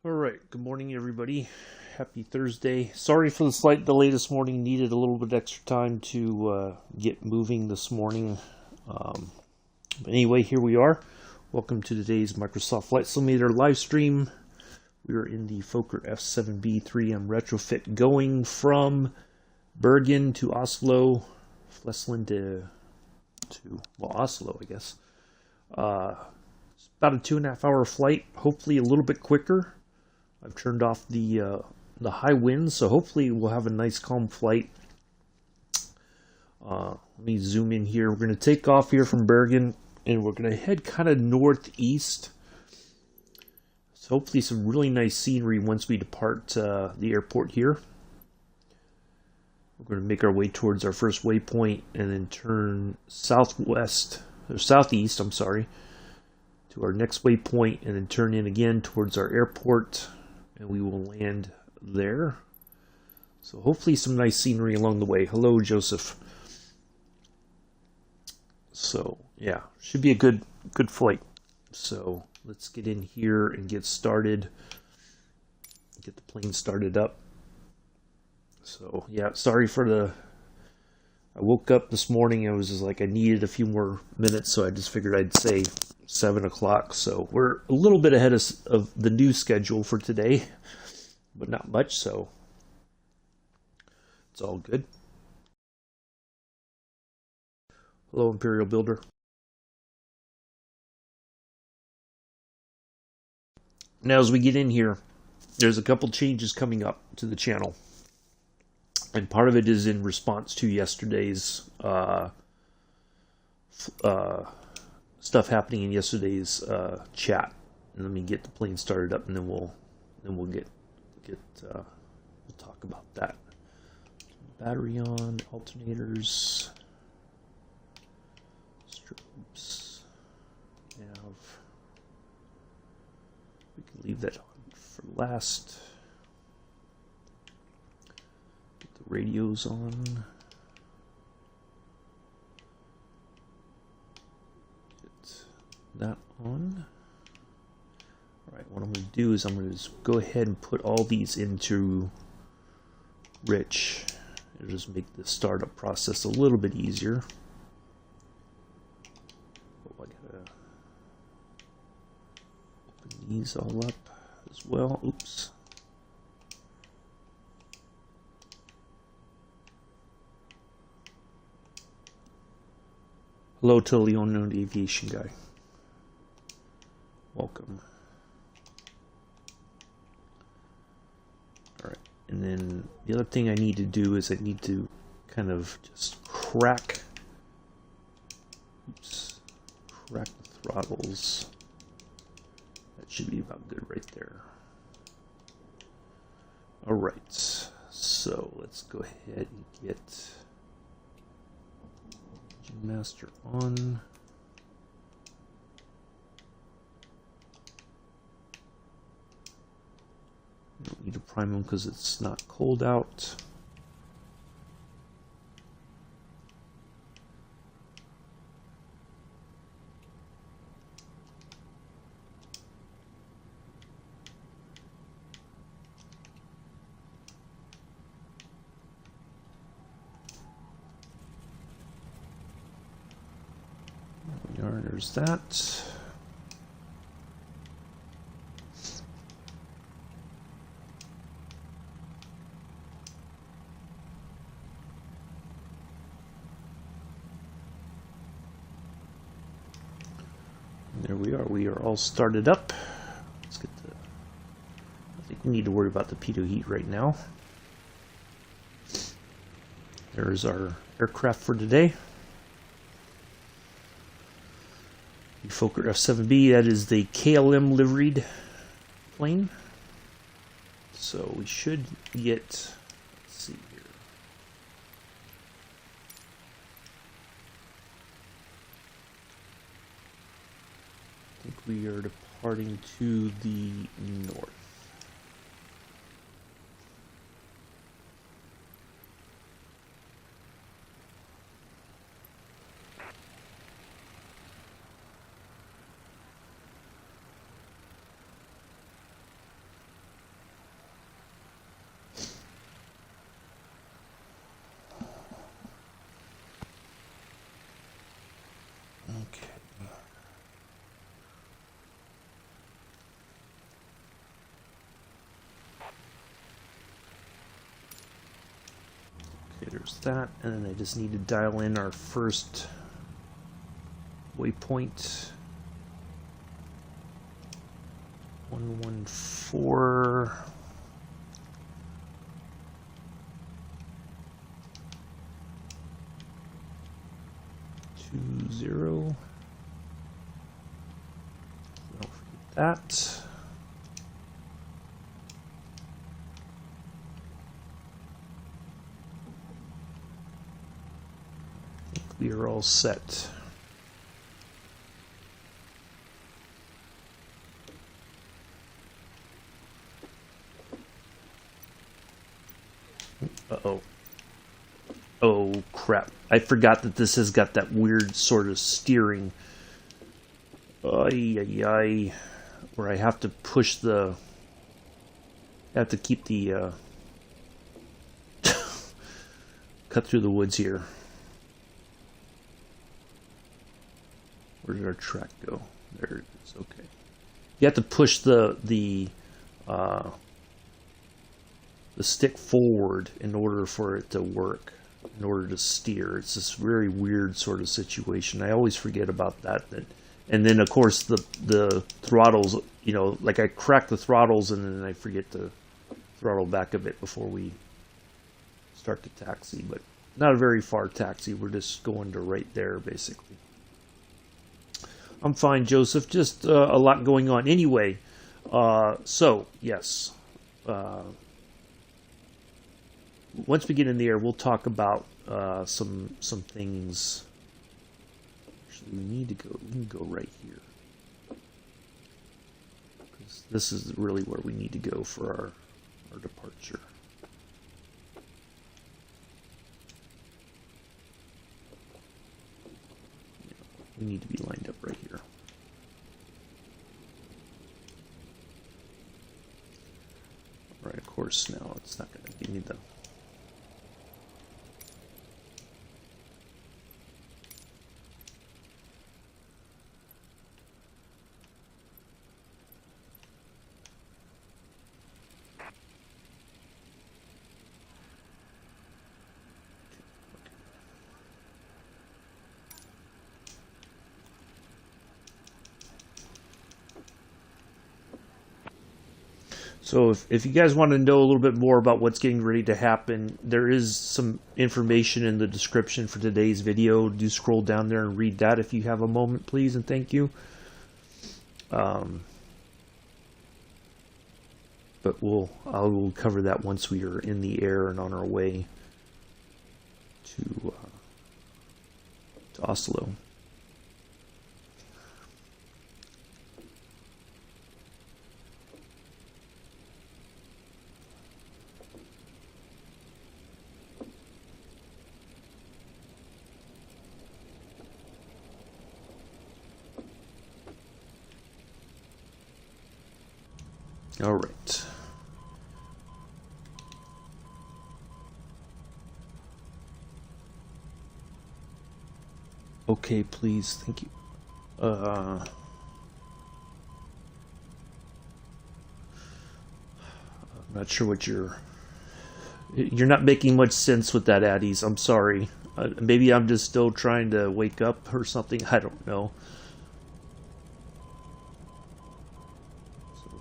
All right, good morning, everybody. Happy Thursday. Sorry for the slight delay this morning. Needed a little bit extra time to get moving this morning. But anyway, here we are. Welcome to today's Microsoft Flight Simulator live stream. We are in the Fokker F.VIIb 3M-Retrofit going from Bergen to Oslo, Flesland to Oslo, I guess. It's about a 2.5 hour flight, hopefully a little bit quicker. I've turned off the high winds, so hopefully we'll have a nice calm flight. Let me zoom in here. We're going to take off here from Bergen, and we're going to head kind of northeast. So hopefully some really nice scenery once we depart the airport here. We're going to make our way towards our first waypoint, and then turn southeast, to our next waypoint, and then turn in again towards our airport. And we will land there. So hopefully some nice scenery along the way. Hello, Joseph. So yeah, should be a good flight. So let's get in here and get started. Get the plane started up. So yeah, sorry for I woke up this morning. I was just like, I needed a few more minutes, so I just figured I'd say 7 o'clock. So we're a little bit ahead of the new schedule for today, but not much, so it's all good. Hello, Imperial Builder. Now, as we get in here, there's a couple changes coming up to the channel. And part of it is in response to yesterday's stuff happening in yesterday's chat. And let me get the plane started up, and then we'll talk about that. Battery on, alternators, strobes. We can leave that on for last. Radios on. Get that on. Alright, what I'm going to do is I'm going to just go ahead and put all these into Rich. It'll just make the startup process a little bit easier. Oh, I gotta open these all up as well. Oops. Hello to the unknown aviation guy. Welcome. Alright, and then the other thing I need to do is I need to kind of just crack the throttles. That should be about good right there. Alright, so let's go ahead and get master on. Don't need to prime them because it's not cold out. There's that. And there we are. We are all started up. Let's get I think we need to worry about the pitot heat right now. There's our aircraft for today. Fokker F.VIIb, that is the KLM liveried plane. So we should get, let's see here. I think we are departing to the north. there's that, and then I just need to dial in our first waypoint. 114. 20. Don't forget that. I think we are all set. Uh-oh. Oh, crap. I forgot that this has got that weird sort of steering. Ay, ay, ay. Where I have to push the... I have to keep the... cut through the woods here. Where did our track go? There it is. Okay. You have to push the stick forward in order for it to work, in order to steer. It's this very weird sort of situation. I always forget about that. And then, of course, the throttles, you know, like I crack the throttles and then I forget to throttle back a bit before we start to taxi. But not a very far taxi. We're just going to right there, basically. I'm fine, Joseph. Just a lot going on. Anyway, so, yes. Once we get in the air, we'll talk about some things. Actually, we can go right here. Because this is really where we need to go for our departure. Yeah, we need to be lined up right here. All right, of course, now it's not going to give me the... So if you guys want to know a little bit more about what's getting ready to happen, there is some information in the description for today's video. Do scroll down there and read that if you have a moment, please, and thank you. But I will cover that once we are in the air and on our way to Oslo. All right. Okay, please. Thank you. I'm not sure what you're not making much sense with that, Addies. I'm sorry. Maybe I'm just still trying to wake up or something. I don't know.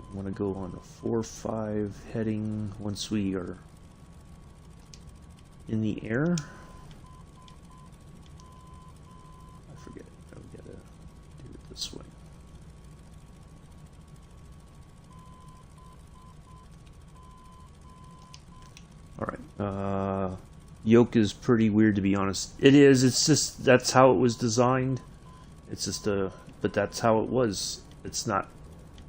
I want to go on a 4-5 heading once we are in the air. I forget. We gotta do it this way. All right. Yoke is pretty weird, to be honest. It is. It's just that's how it was designed. It's just but that's how it was. It's not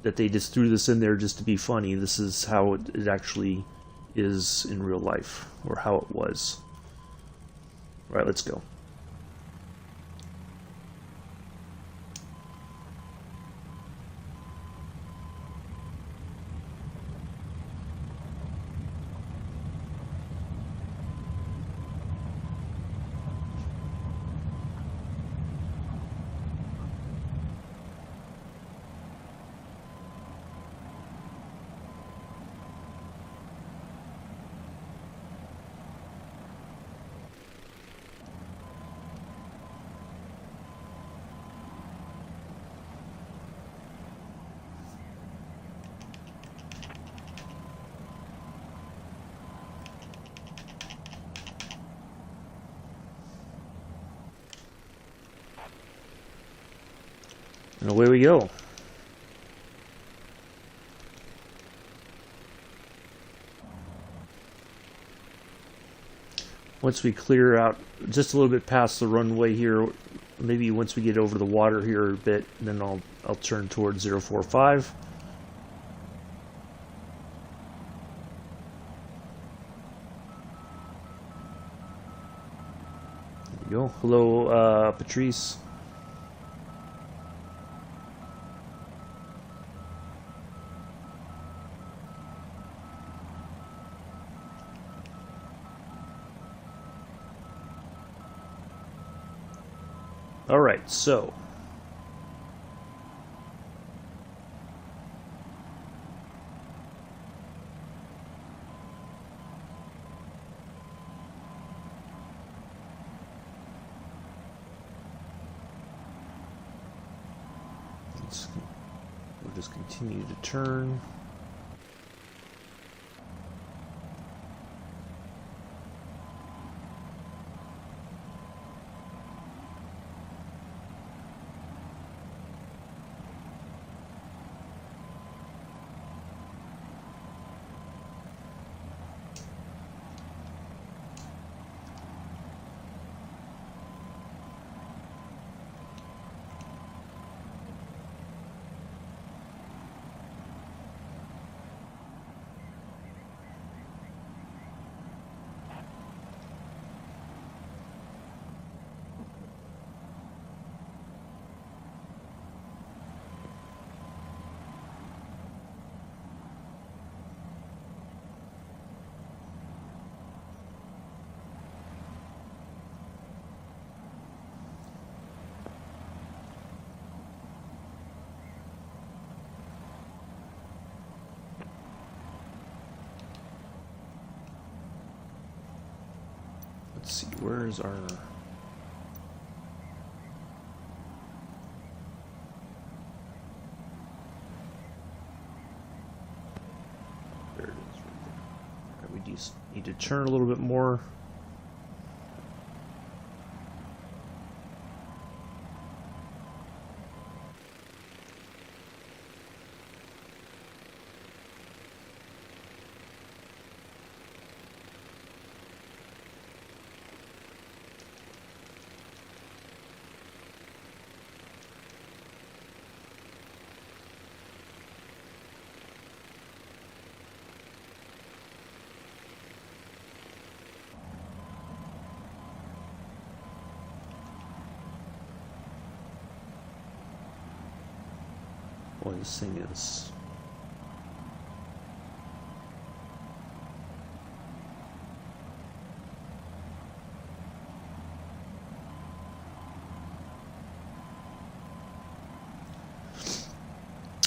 that they just threw this in there just to be funny. This is how it actually is in real life, or how it was. All right, let's go. And away we go. Once we clear out just a little bit past the runway here, maybe once we get over the water here a bit, then I'll turn towards 045. There we go. Hello, Patrice. All right, so we'll just continue to turn. Let's see, where is our... There it is, right there. All right, we just need to turn a little bit more. Boy, this thing is...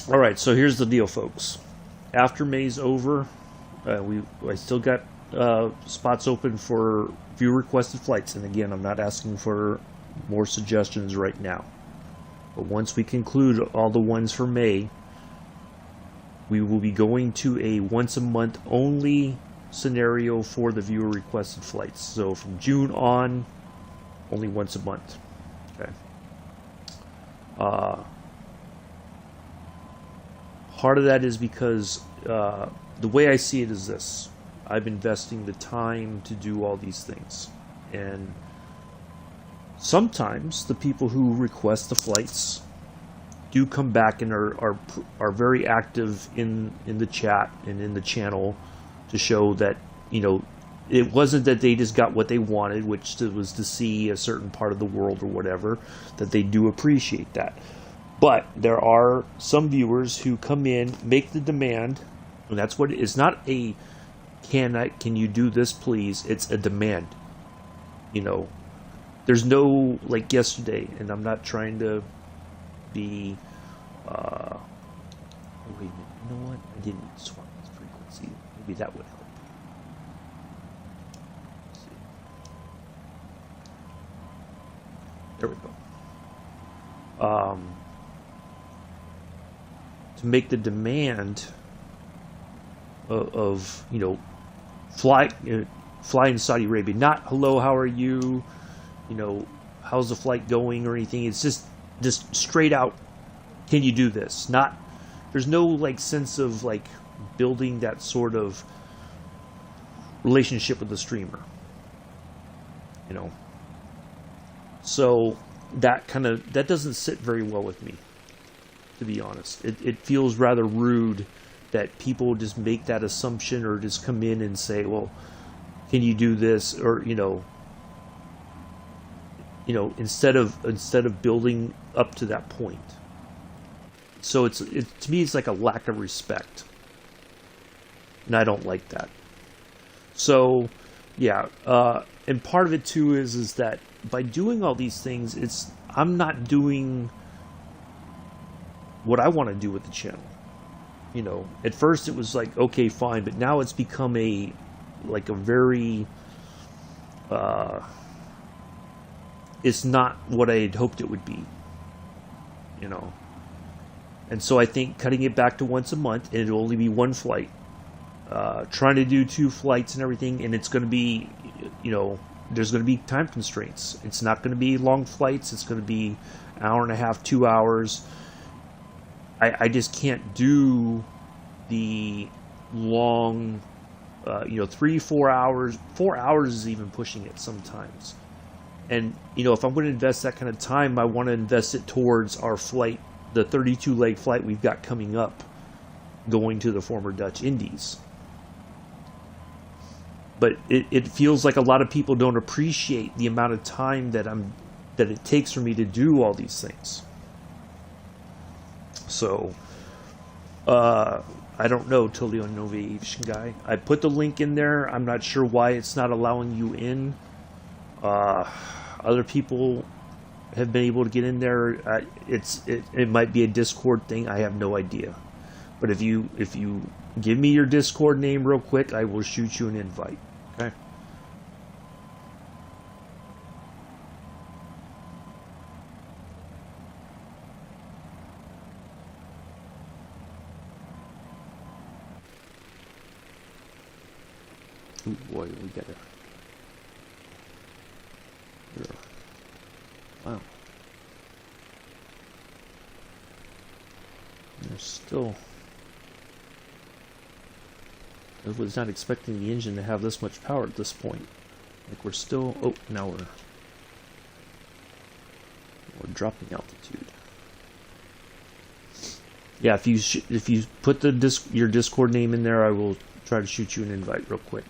All right, so here's the deal, folks. After May's over, I still got spots open for viewer requested flights, and again, I'm not asking for more suggestions right now. But once we conclude all the ones for May, we will be going to a once a month only scenario for the viewer requested flights. So from June on, only once a month. Okay. Part of that is because the way I see it is this. I'm investing the time to do all these things. And sometimes the people who request the flights do come back and are very active in the chat and in the channel to show that, you know, it wasn't that they just got what they wanted, which was to see a certain part of the world or whatever, that they do appreciate that. But there are some viewers who come in, make the demand, and that's what it is. Not a can you do this please, it's a demand. You know, there's no, like yesterday, and I'm not trying to be wait a minute, you know what? I didn't swap this frequency. Maybe that would help. Let's see. There we go. To make the demand of you know, fly in Saudi Arabia, not hello, how are you, you know, how's the flight going or anything. It's just straight out, can you do this? Not, there's no like sense of like building that sort of relationship with the streamer, you know. So that doesn't sit very well with me, to be honest. It feels rather rude that people just make that assumption or just come in and say, well, can you do this? Or, you know, instead of building up to that point. So to me, it's like a lack of respect, and I don't like that. So, yeah, and part of it too is that by doing all these things, I'm not doing what I want to do with the channel. You know, at first it was like, okay, fine, but now it's become a very, it's not what I had hoped it would be, you know. And so I think cutting it back to once a month, and it'll only be one flight, trying to do 2 flights and everything, and it's going to be, you know, there's going to be time constraints. It's not going to be long flights. It's going to be an hour and a half, 2 hours. I just can't do the long, 3-4 hours. 4 hours is even pushing it sometimes. And, you know, if I'm going to invest that kind of time, I want to invest it towards our flight, the 32-leg flight we've got coming up, going to the former Dutch Indies. But it feels like a lot of people don't appreciate the amount of time that it takes for me to do all these things. So, I don't know, totally unknown aviation guy. I put the link in there. I'm not sure why it's not allowing you in. Other people have been able to get in there. It might be a Discord thing. I have no idea. But if you give me your Discord name real quick, I will shoot you an invite. Okay. Ooh, boy, we got it. Wow. There's still... I was not expecting the engine to have this much power at this point. Like we're still... Oh, now we're dropping altitude. Yeah, if you put your Discord name in there, I will try to shoot you an invite real quick.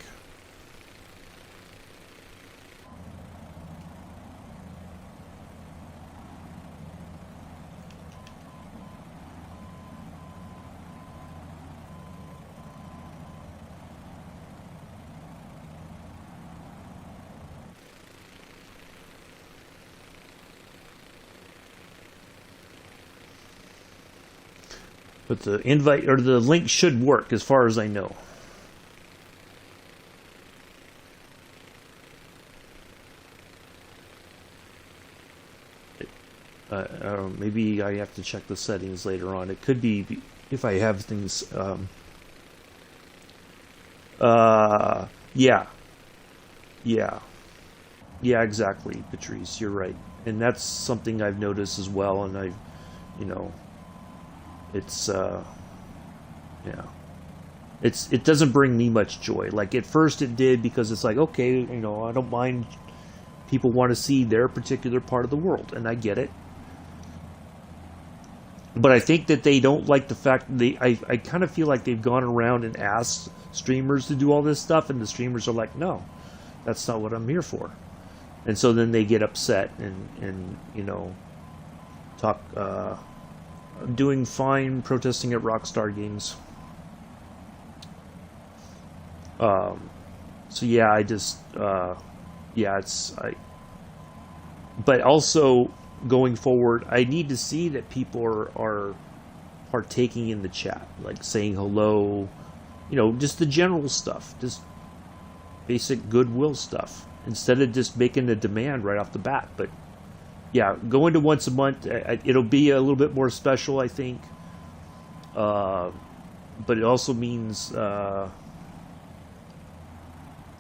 But the invite or the link should work as far as I know. Maybe I have to check the settings later on. It could be if I have things. Yeah, exactly, Patrice. You're right, and that's something I've noticed as well. And I've, it's it doesn't bring me much joy. Like at first it did, because it's like, okay, I don't mind people want to see their particular part of the world, and I get it. But I think that they don't like the fact that I kind of feel like they've gone around and asked streamers to do all this stuff, and the streamers are like, no, that's not what I'm here for. And so then they get upset and talk, doing fine protesting at Rockstar Games. So yeah, but also going forward, I need to see that people are partaking in the chat, like saying hello, just the general stuff, just basic goodwill stuff, instead of just making a demand right off the bat. But yeah, going to once a month, it'll be a little bit more special, I think. But it also means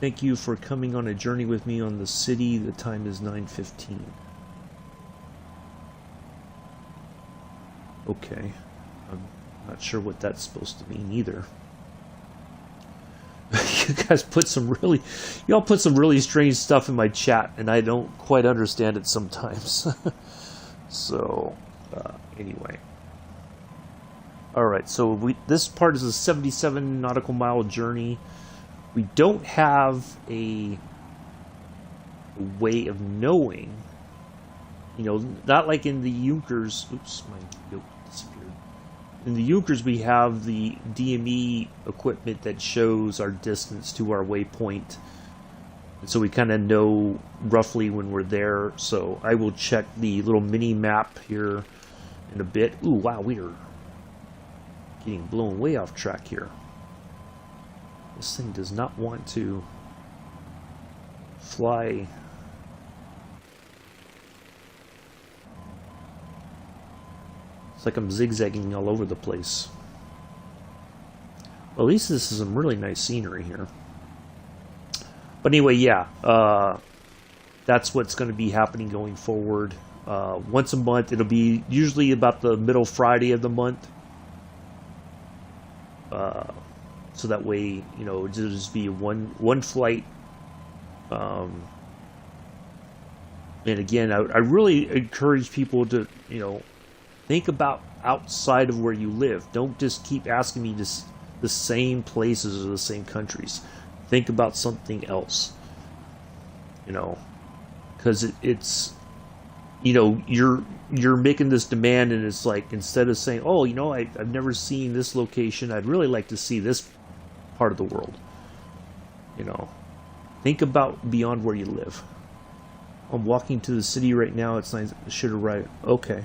thank you for coming on a journey with me on the city. The time is 9:15. Okay. I'm not sure what that's supposed to mean either. You guys put some really, y'all put some really strange stuff in my chat, and I don't quite understand it sometimes. So, anyway. Alright, so this part is a 77 nautical mile journey. We don't have a way of knowing, you know, not like in the Junkers. Oops, my note disappeared. In the Junkers, we have the DME equipment that shows our distance to our waypoint. And so we kind of know roughly when we're there. So I will check the little mini map here in a bit. Ooh, wow, we are getting blown way off track here. This thing does not want to fly. It's like I'm zigzagging all over the place. Well, at least this is some really nice scenery here. But anyway, yeah, that's what's going to be happening going forward. Once a month, it'll be usually about the middle Friday of the month. So that way, you know, it'll just be one flight. And again, I really encourage people to, you know, think about outside of where you live. Don't just keep asking me the same places or the same countries. Think about something else. You know, because it's, you know, you're making this demand, and it's like, instead of saying, oh, you know, I've never seen this location, I'd really like to see this part of the world. You know, think about beyond where you live. I'm walking to the city right now. It's nice. I should arrive. Okay.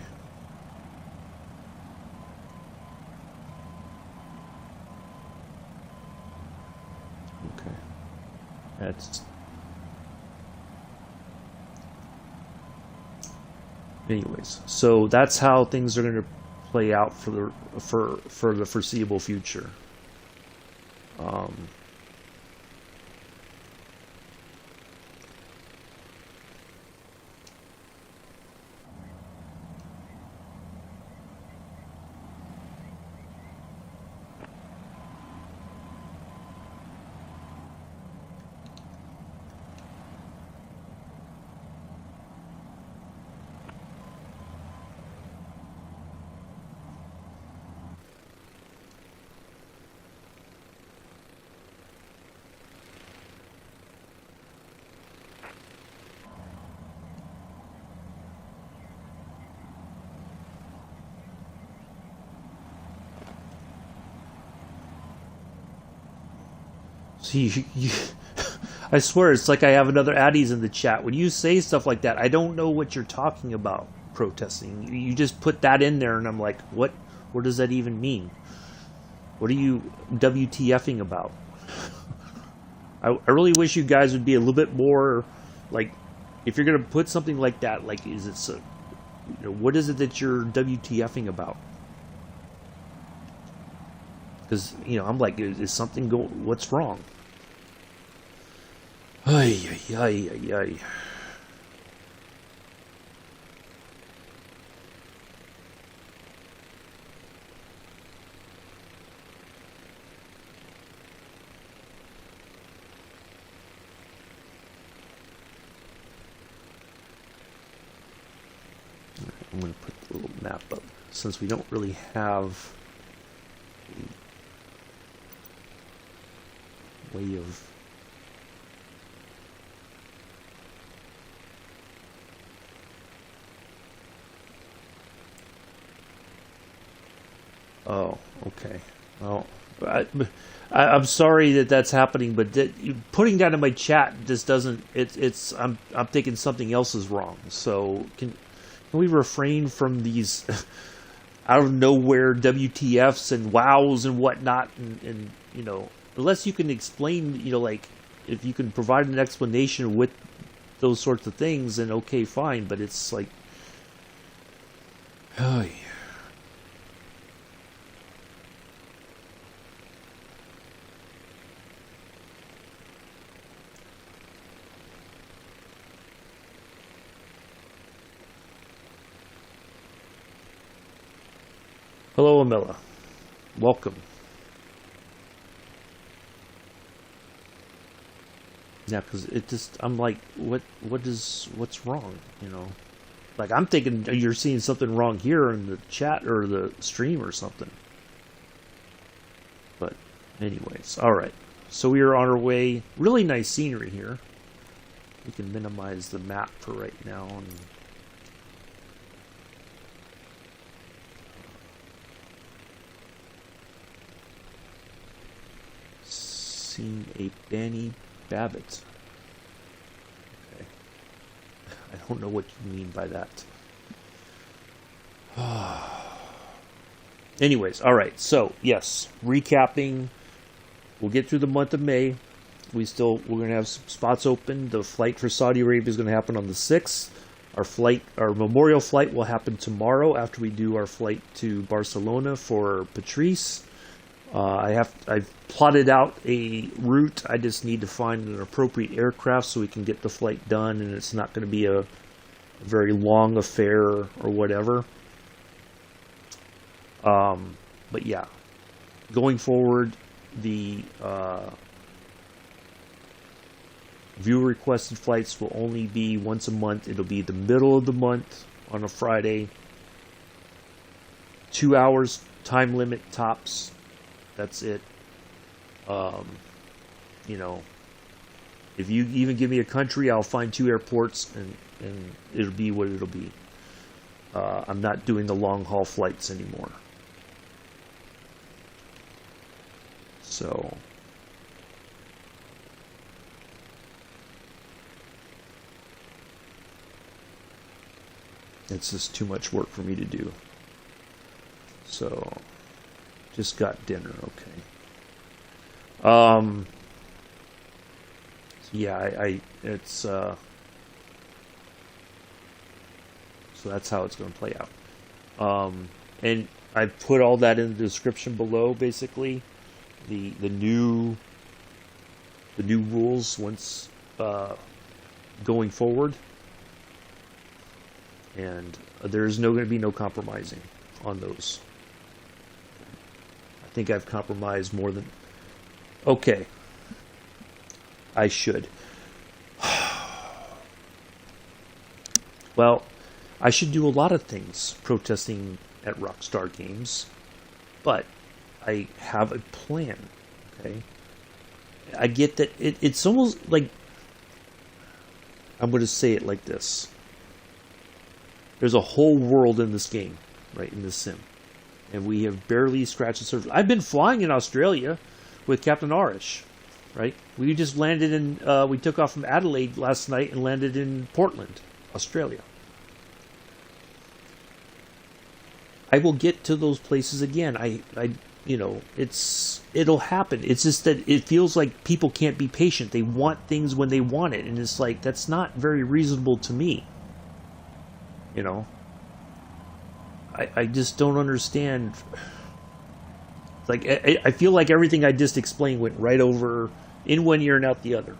Okay. That's. Anyways, so that's how things are going to play out for the foreseeable future. See, I swear it's like I have another Addies in the chat. When you say stuff like that, I don't know what you're talking about. Protesting. You just put that in there, and I'm like, what? What does that even mean? What are you WTFing about? I really wish you guys would be a little bit more, like, if you're gonna put something like that, like, is it so? You know, what is it that you're WTFing about? Because, you know, I'm like, is something going? What's wrong? Ay, ay, ay, ay, ay. I'm going to put the little map up, since we don't really have a way of... Oh, okay. Well, I'm sorry that that's happening, but putting that in my chat just doesn't. I'm thinking something else is wrong. So can we refrain from these out of nowhere WTFs and wows and whatnot, and you know, unless you can explain, you know, like, if you can provide an explanation with those sorts of things, then okay, fine. But it's like, oh yeah. Hello, Amela. Welcome. Yeah, because it just, I'm like, what's wrong, you know? Like, I'm thinking you're seeing something wrong here in the chat or the stream or something. But anyways, all right. So we are on our way. Really nice scenery here. We can minimize the map for right now. And seen a Benny Babbitt. Okay. I don't know what you mean by that. Anyways, all right. So yes, recapping. We'll get through the month of May. We're going to have some spots open. The flight for Saudi Arabia is going to happen on the 6th. Our memorial flight will happen tomorrow after we do our flight to Barcelona for Patrice. I've plotted out a route. I just need to find an appropriate aircraft so we can get the flight done, and it's not going to be a very long affair or whatever. But yeah, going forward, the viewer requested flights will only be once a month. It'll be the middle of the month on a Friday. 2 hours time limit tops. That's it. You know, if you even give me a country, I'll find 2 airports and it'll be what it'll be. I'm not doing the long haul flights anymore. So it's just too much work for me to do. So just got dinner, okay. So yeah, it's so that's how it's going to play out. And I put all that in the description below, basically. The new rules once going forward, and there's going to be no compromising on those. I think I've compromised more than okay. I should. Well, I should do a lot of things protesting at Rockstar Games, but I have a plan, okay? I get that it's almost like, I'm going to say it like this. There's a whole world in this game, right, in this sim. And we have barely scratched the surface. I've been flying in Australia with Captain Arish, right? We just landed in, we took off from Adelaide last night and landed in Portland, Australia. I will get to those places again. You know, it'll happen. It's just that it feels like people can't be patient. They want things when they want it, and it's like that's not very reasonable to me. You know, I just don't understand. Like I feel like everything I just explained went right over in one ear and out the other.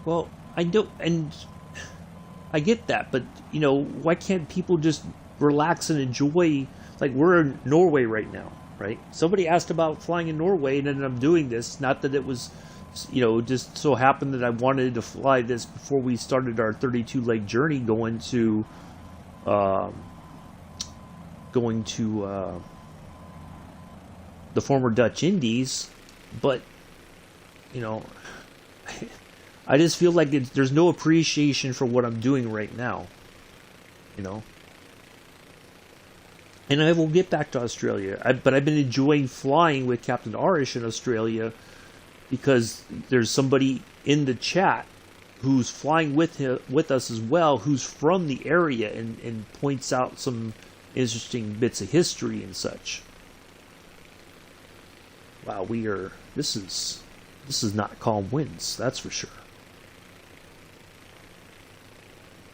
Well, I don't, and I get that, but you know, why can't people just relax and enjoy? Like we're in Norway right now, right? Somebody asked about flying in Norway, and then I'm doing this. Not that it was, you know, just so happened that I wanted to fly this before we started our 32-leg journey going to the former Dutch Indies, but you know. I just feel like there's no appreciation for what I'm doing right now, you know. And I will get back to Australia, but I've been enjoying flying with Captain Arish in Australia because there's somebody in the chat who's flying with us as well, who's from the area, and points out some interesting bits of history and such. Wow, this is not calm winds, that's for sure.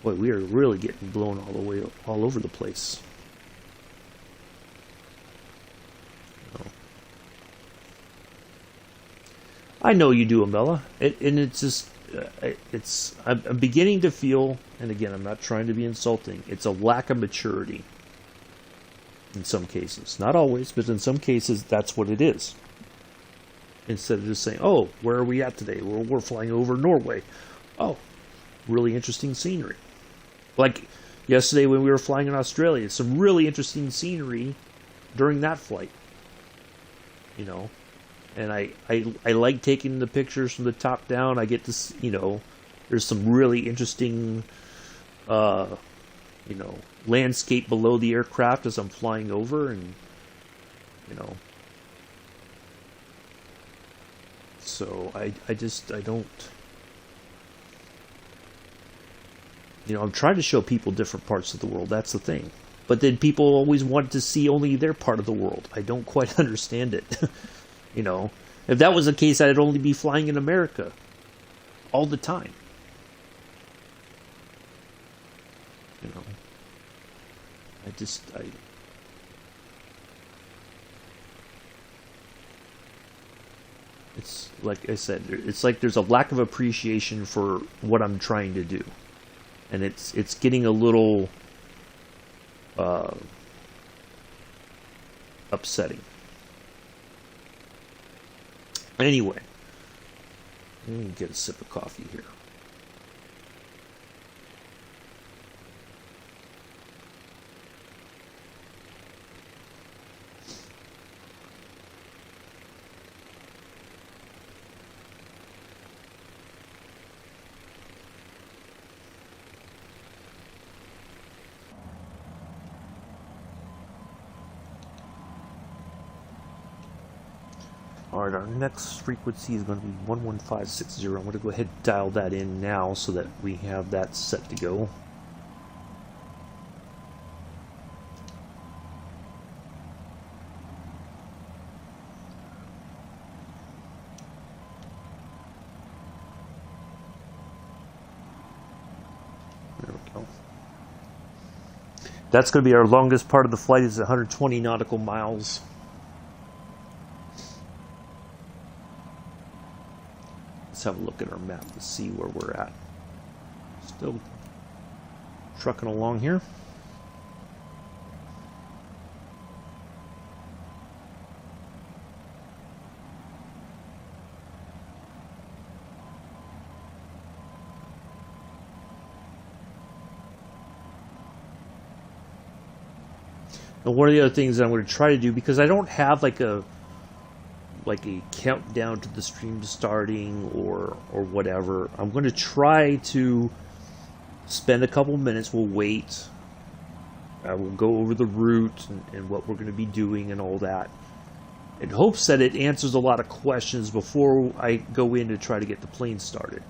Boy, we are really getting blown all over the place. I know you do, Amela, and it's just, I'm beginning to feel, and again, I'm not trying to be insulting, it's a lack of maturity in some cases. Not always, but in some cases, that's what it is. Instead of just saying, oh, where are we at today? Well, we're flying over Norway. Oh, really interesting scenery. Like yesterday when we were flying in Australia, some really interesting scenery during that flight. You know, and I like taking the pictures from the top down. I get to, you know, there's some really interesting, you know, landscape below the aircraft as I'm flying over, and, you know, so I don't, you know, I'm trying to show people different parts of the world. That's the thing. But then people always want to see only their part of the world. I don't quite understand it. You know, if that was the case, I'd only be flying in America all the time. You know, it's like I said, it's like there's a lack of appreciation for what I'm trying to do. And it's getting a little upsetting. Anyway, let me get a sip of coffee here. Alright, our next frequency is going to be 11560. I'm going to go ahead and dial that in now so that we have that set to go. There we go. That's going to be our longest part of the flight, is 120 nautical miles. Let's have a look at our map to see where we're at. Still trucking along here. And one of the other things I'm going to try to do, because I don't have like a countdown to the stream starting or whatever, I'm going to try to spend a couple minutes. We'll wait. I will go over the route and what we're going to be doing and all that, in hopes that it answers a lot of questions before I go in to try to get the plane started.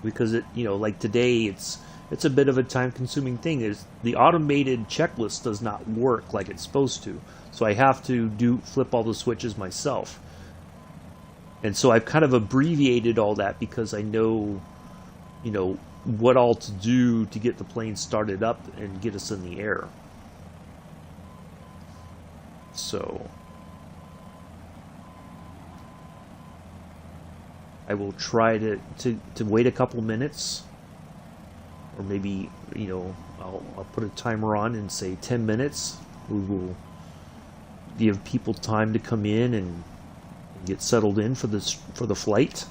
Because it, you know, like today, it's a bit of a time-consuming thing. The automated checklist does not work like it's supposed to, so I have to flip all the switches myself. And so I've kind of abbreviated all that because I know, you know, what all to do to get the plane started up and get us in the air. So I will try to wait a couple minutes, or maybe, you know, I'll put a timer on and say 10 minutes. We will give people time to come in and get settled in for the flight.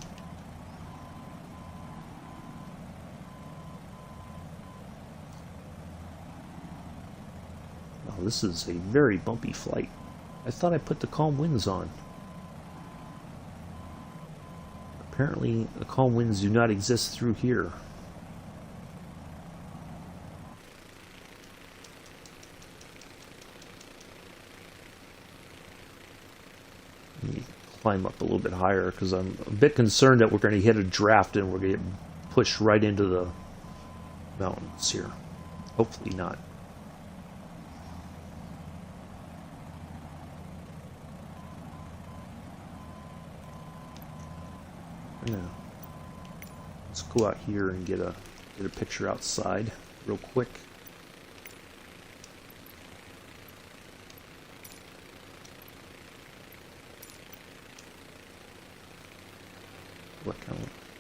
Oh, this is a very bumpy flight. I thought I put the calm winds on. Apparently, the calm winds do not exist through here. Let me climb up a little bit higher, because I'm a bit concerned that we're going to hit a draft and we're going to get push right into the mountains here. Hopefully not. Yeah. Let's go out here and get a picture outside real quick.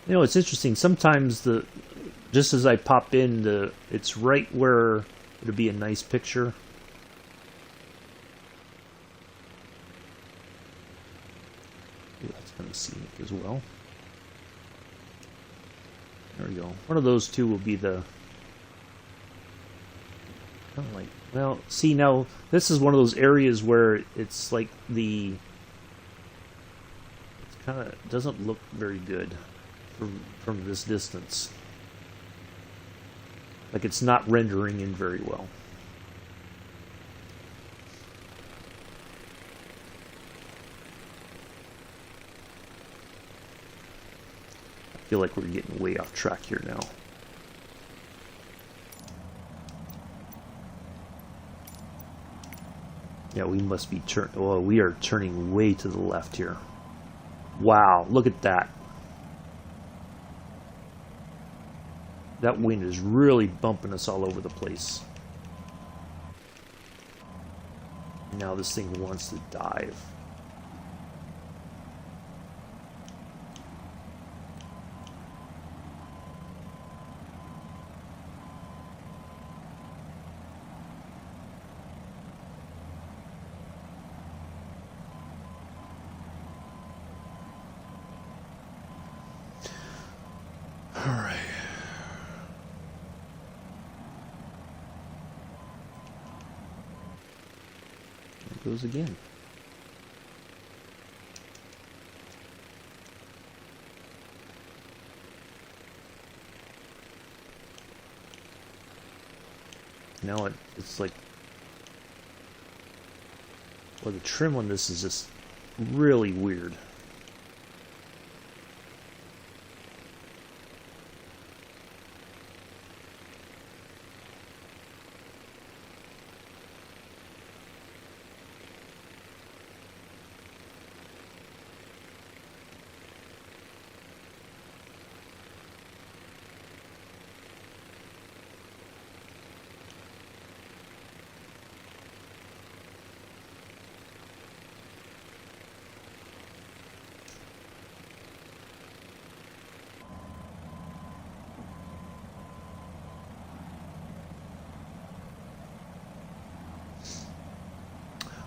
You know, it's interesting. Sometimes just as I pop in, it's right where it'll be a nice picture. Ooh, that's kind of scenic as well. There we go. One of those two will be the kind of like. Well, see now, this is one of those areas where it's like it kind of doesn't look very good from this distance. Like it's not rendering in very well. I feel like we're getting way off track here now. Yeah, we must be we are turning way to the left here. Wow, look at that. That wind is really bumping us all over the place. Now this thing wants to dive. All right. There it goes again. Now it's like, well, the trim on this is just really weird.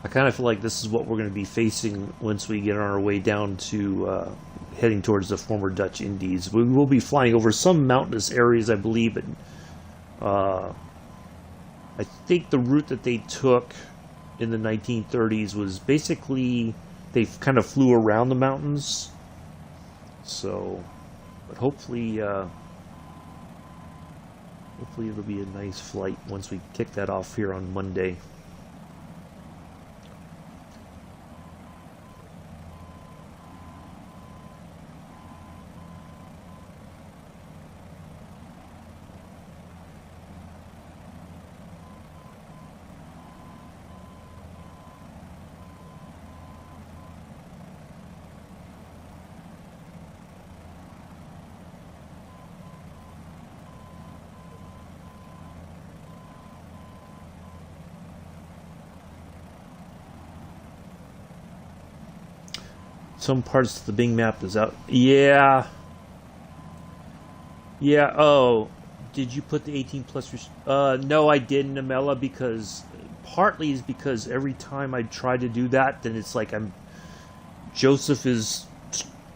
I kind of feel like this is what we're going to be facing once we get on our way down to heading towards the former Dutch Indies. We will be flying over some mountainous areas, I believe, but I think the route that they took in the 1930s was basically they kind of flew around the mountains. So, but hopefully it'll be a nice flight once we kick that off here on Monday. Some parts of the Bing map is out. Yeah. Yeah. Oh, did you put the 18 plus? No, I didn't, Amela, because partly is because every time I try to do that, then it's like Joseph is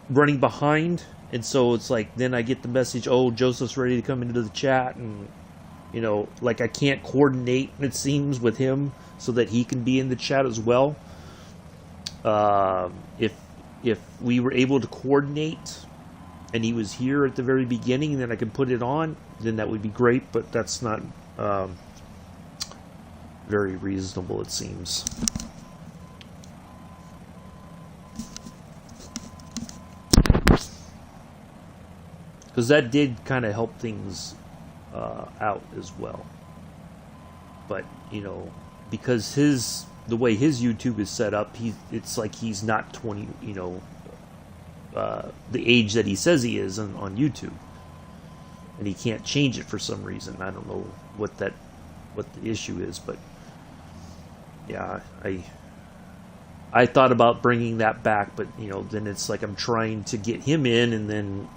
running behind, and so it's like then I get the message, oh, Joseph's ready to come into the chat, and you know, like I can't coordinate, it seems, with him so that he can be in the chat as well. If we were able to coordinate and he was here at the very beginning and then I could put it on, then that would be great, but that's not very reasonable, it seems. because that did kind of help things out as well. But because the way his YouTube is set up, it's like he's not 20, the age that he says he is on YouTube, and he can't change it for some reason. I don't know what the issue is, but yeah, I thought about bringing that back, but then it's like I'm trying to get him in, and then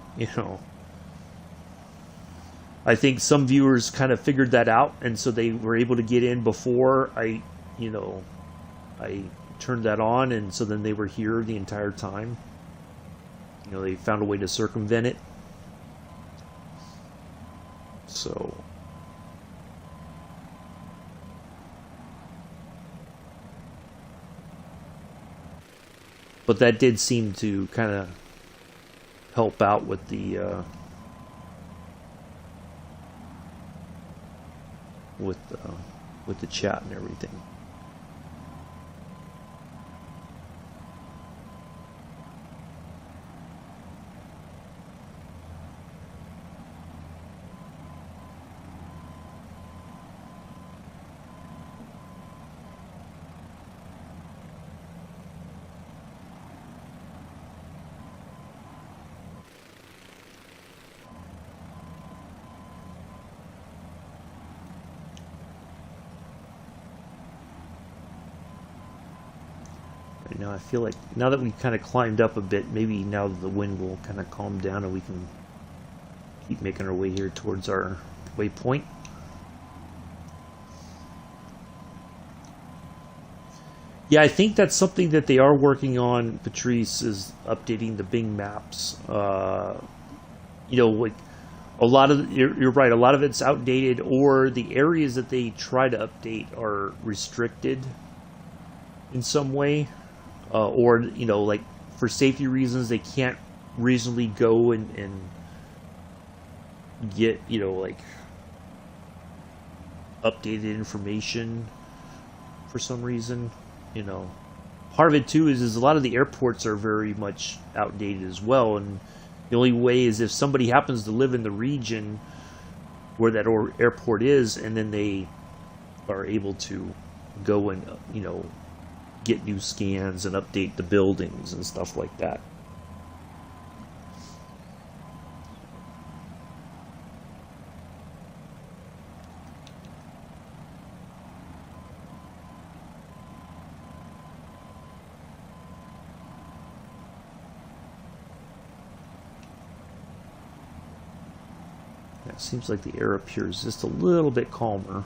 I think some viewers kind of figured that out, and so they were able to get in before I turned that on, and so then they were here the entire time. They found a way to circumvent it. So but that did seem to kind of help out with the chat and everything. Now I feel like now that we kind of climbed up a bit, maybe now the wind will kind of calm down and we can keep making our way here towards our waypoint. Yeah, I think that's something that they are working on, Patrice, is updating the Bing maps. Like a lot of you're right, a lot of it's outdated, or the areas that they try to update are restricted in some way. Or like for safety reasons, they can't reasonably go and get like updated information for some reason. Part of it too is a lot of the airports are very much outdated as well, and the only way is if somebody happens to live in the region where that airport is, and then they are able to go and get new scans and update the buildings and stuff like that. Yeah, it seems like the air up here is just a little bit calmer.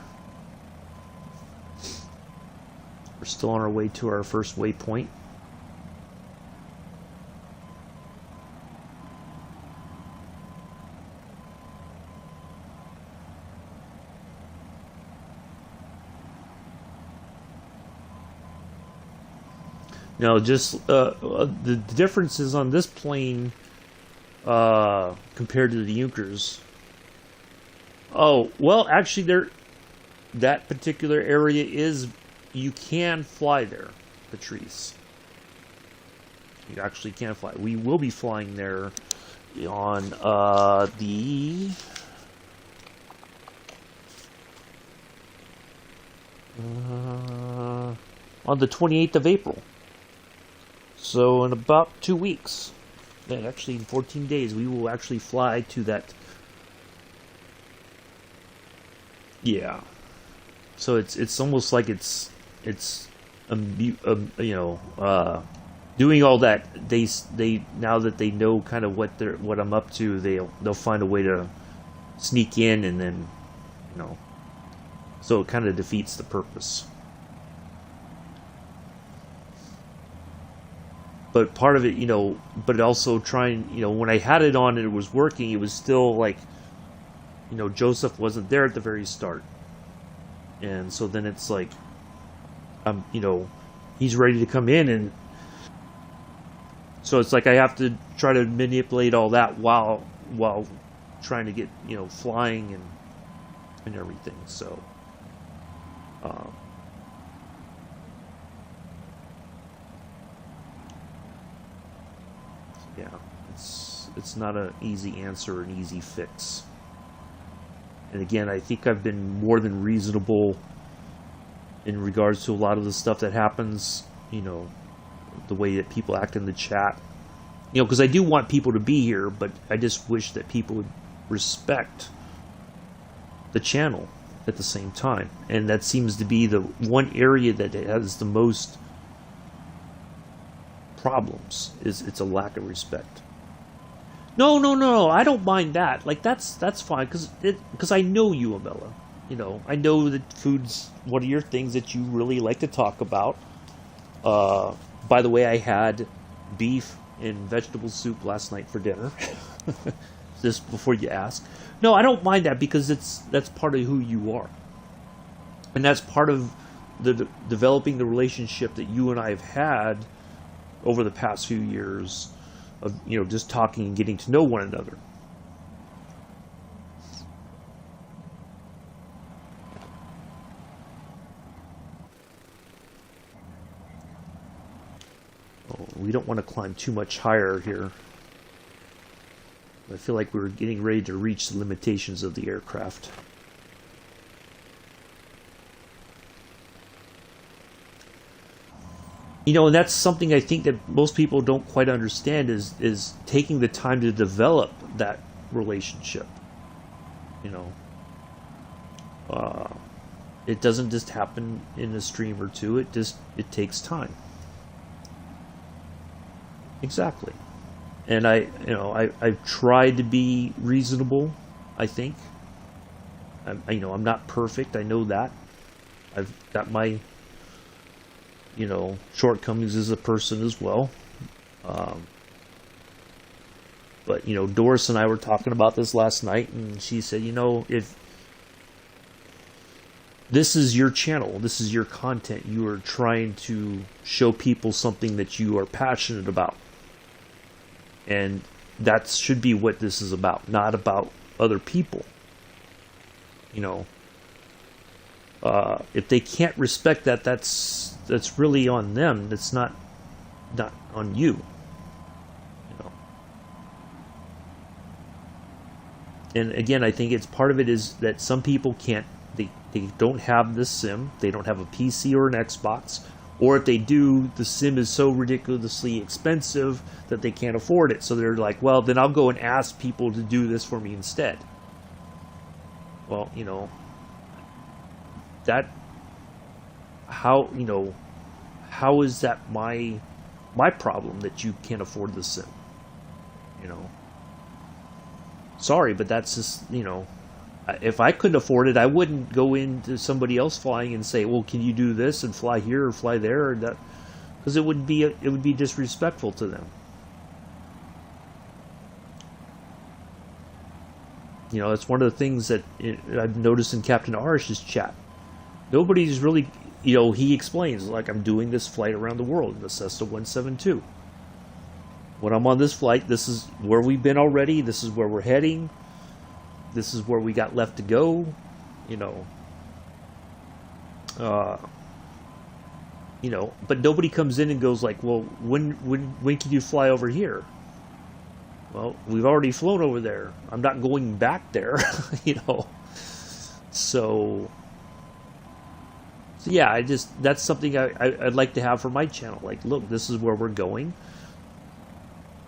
We're still on our way to our first waypoint. Now, just the differences on this plane compared to the Junkers. Oh, well, actually, that particular area is. You can fly there, Patrice. You actually can fly. We will be flying there on the 28th of April. So in about 2 weeks, and actually in 14 days, we will actually fly to that. Yeah. So it's almost like it's doing all that. They now that they know kind of what I'm up to, they'll find a way to sneak in, and then so it kind of defeats the purpose. But part of it, but also trying, when I had it on and it was working, it was still like, Joseph wasn't there at the very start, and so then it's like, he's ready to come in, and so it's like I have to try to manipulate all that while trying to get flying and everything. So yeah, It's not an easy answer, an easy fix. And again, I think I've been more than reasonable in regards to a lot of the stuff that happens, you know, the way that people act in the chat. You know, because I do want people to be here, but I just wish that people would respect the channel at the same time. And that seems to be the one area that has the most problems, is it's a lack of respect. No, I don't mind that. Like, that's fine, because I know you, Amela. You know, I know that food's one of your things that you really like to talk about. By the way, I had beef and vegetable soup last night for dinner. Just before you ask. No, I don't mind that, because that's part of who you are. And that's part of the developing the relationship that you and I have had over the past few years of, you know, just talking and getting to know one another. Oh, we don't want to climb too much higher here. I feel like we're getting ready to reach the limitations of the aircraft. You know, and that's something I think that most people don't quite understand, is taking the time to develop that relationship. You know, it doesn't just happen in a stream or two. It takes time. Exactly. And I've tried to be reasonable, I think. I'm not perfect. I know that. I've got my, shortcomings as a person as well. But, Doris and I were talking about this last night, and she said, if this is your channel, this is your content, you are trying to show people something that you are passionate about. And that should be what this is about, not about other people. If they can't respect that, that's really on them. It's not on you. And again, I think it's part of it is that some people can't. They don't have this sim. They don't have a PC or an Xbox. Or if they do, the sim is so ridiculously expensive that they can't afford it. So they're like, well, then I'll go and ask people to do this for me instead. Well, that, how is that my problem that you can't afford the sim? Sorry, but that's just, if I couldn't afford it, I wouldn't go into somebody else flying and say, well, can you do this and fly here or fly there, or that, because it would be disrespectful to them. It's one of the things that I've noticed in Captain Arish's chat. Nobody's really, he explains, like, I'm doing this flight around the world in the Cessna 172. When I'm on this flight, this is where we've been already, this is where we're heading, this is where we got left to go, but nobody comes in and goes like, well, when can you fly over here? Well, we've already flown over there. I'm not going back there, So yeah, that's something I'd like to have for my channel. Like, look, this is where we're going.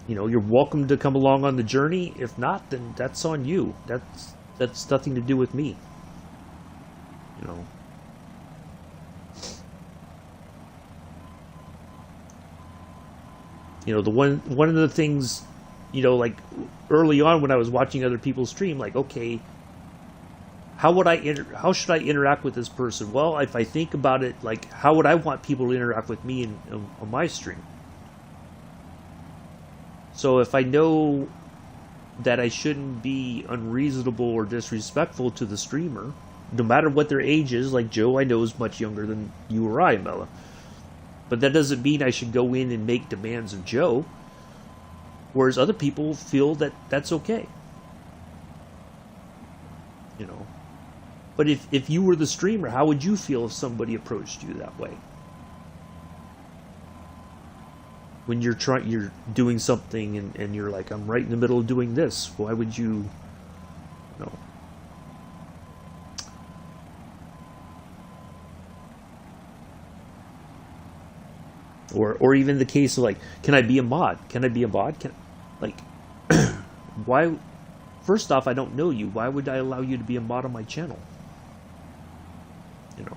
You're welcome to come along on the journey. If not, then that's on you. That's nothing to do with me. One of the things, like early on when I was watching other people stream, like, okay, how should I interact with this person? Well, if I think about it, like, how would I want people to interact with me on my stream? So if I know that I shouldn't be unreasonable or disrespectful to the streamer, no matter what their age is, like Joe I know is much younger than you or I, Mela. But that doesn't mean I should go in and make demands of Joe, whereas other people feel that that's okay. But if you were the streamer, how would you feel if somebody approached you that way? when you're doing something and you're like, I'm right in the middle of doing this. Why would you know? Or even the case of like, can I be a mod? Can I be a mod? Like, why? First off, I don't know you. Why would I allow you to be a mod on my channel? You know.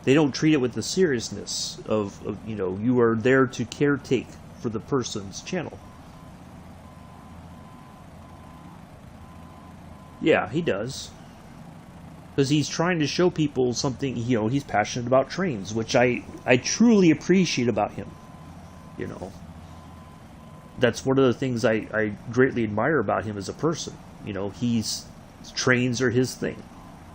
They don't treat it with the seriousness of you know, you are there to caretake for the person's channel. Yeah, he does. Because he's trying to show people something, you know, he's passionate about trains, which I truly appreciate about him. You know, that's one of the things I greatly admire about him as a person. You know, trains are his thing,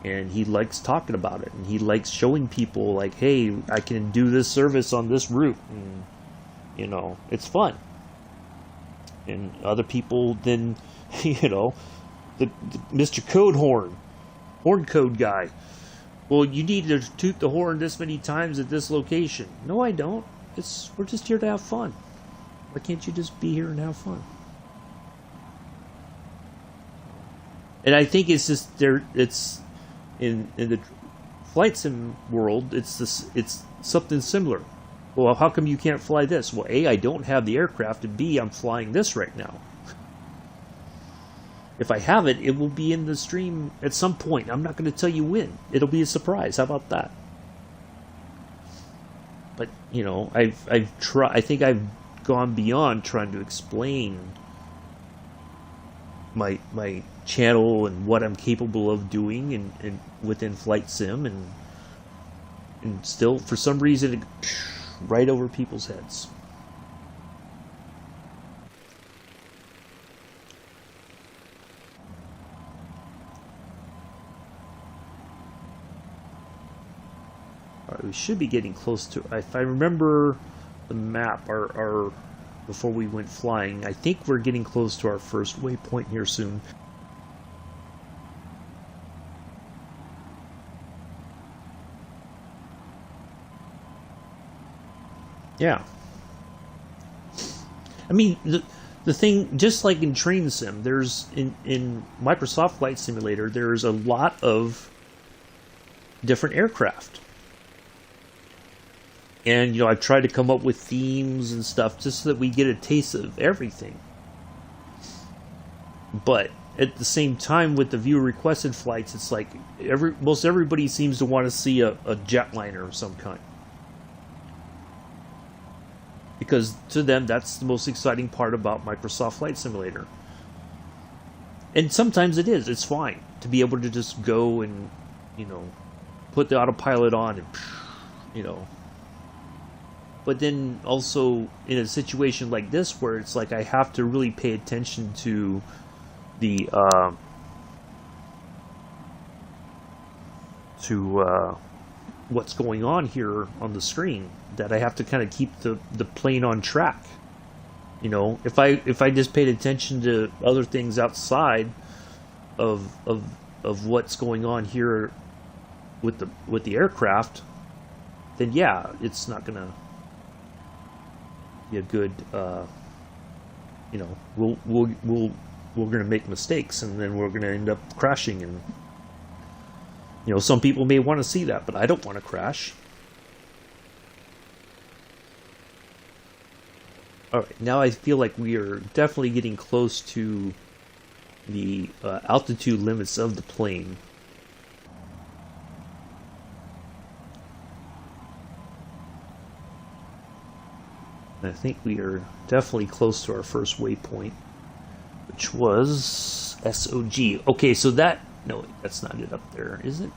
and he likes talking about it, and he likes showing people like, hey, I can do this service on this route, and you know, it's fun. And other people then, you know, the Mr. Code horn code guy. Well, you need to toot the horn this many times at this location. No, I don't. We're just here to have fun. Why can't you just be here and have fun? And I think it's just there. It's in the flight sim world. It's something similar. Well, how come you can't fly this? Well, A, I don't have the aircraft, and B, I'm flying this right now. If I have it, it will be in the stream at some point. I'm not going to tell you when. It'll be a surprise. How about that? But you know, I think I've gone beyond trying to explain my channel and what I'm capable of doing and within flight sim, and still for some reason right over people's heads. We should be getting close to, if I remember the map, our before we went flying, I think we're getting close to our first waypoint here soon. Yeah. I mean, the thing, just like in Train Sim, there's, in Microsoft Flight Simulator, there's a lot of different aircraft. And, you know, I've tried to come up with themes and stuff just so that we get a taste of everything. But at the same time, with the viewer requested flights, it's like most everybody seems to want to see a jetliner of some kind. Because to them, that's the most exciting part about Microsoft Flight Simulator. And sometimes it is. It's fine to be able to just go and, you know, put the autopilot on and, you know. But then also in a situation like this where it's like I have to really pay attention to the what's going on here on the screen, that I have to kind of keep the plane on track. You know, if I just paid attention to other things outside of what's going on here with the aircraft, then yeah, it's not gonna be a good, you know, we're gonna make mistakes, and then we're gonna end up crashing. And you know, some people may want to see that, but I don't want to crash. All right, now I feel like we are definitely getting close to the altitude limits of the plane. I think we are definitely close to our first waypoint, which was SOG. Okay, so that, no, that's not it up there, is it?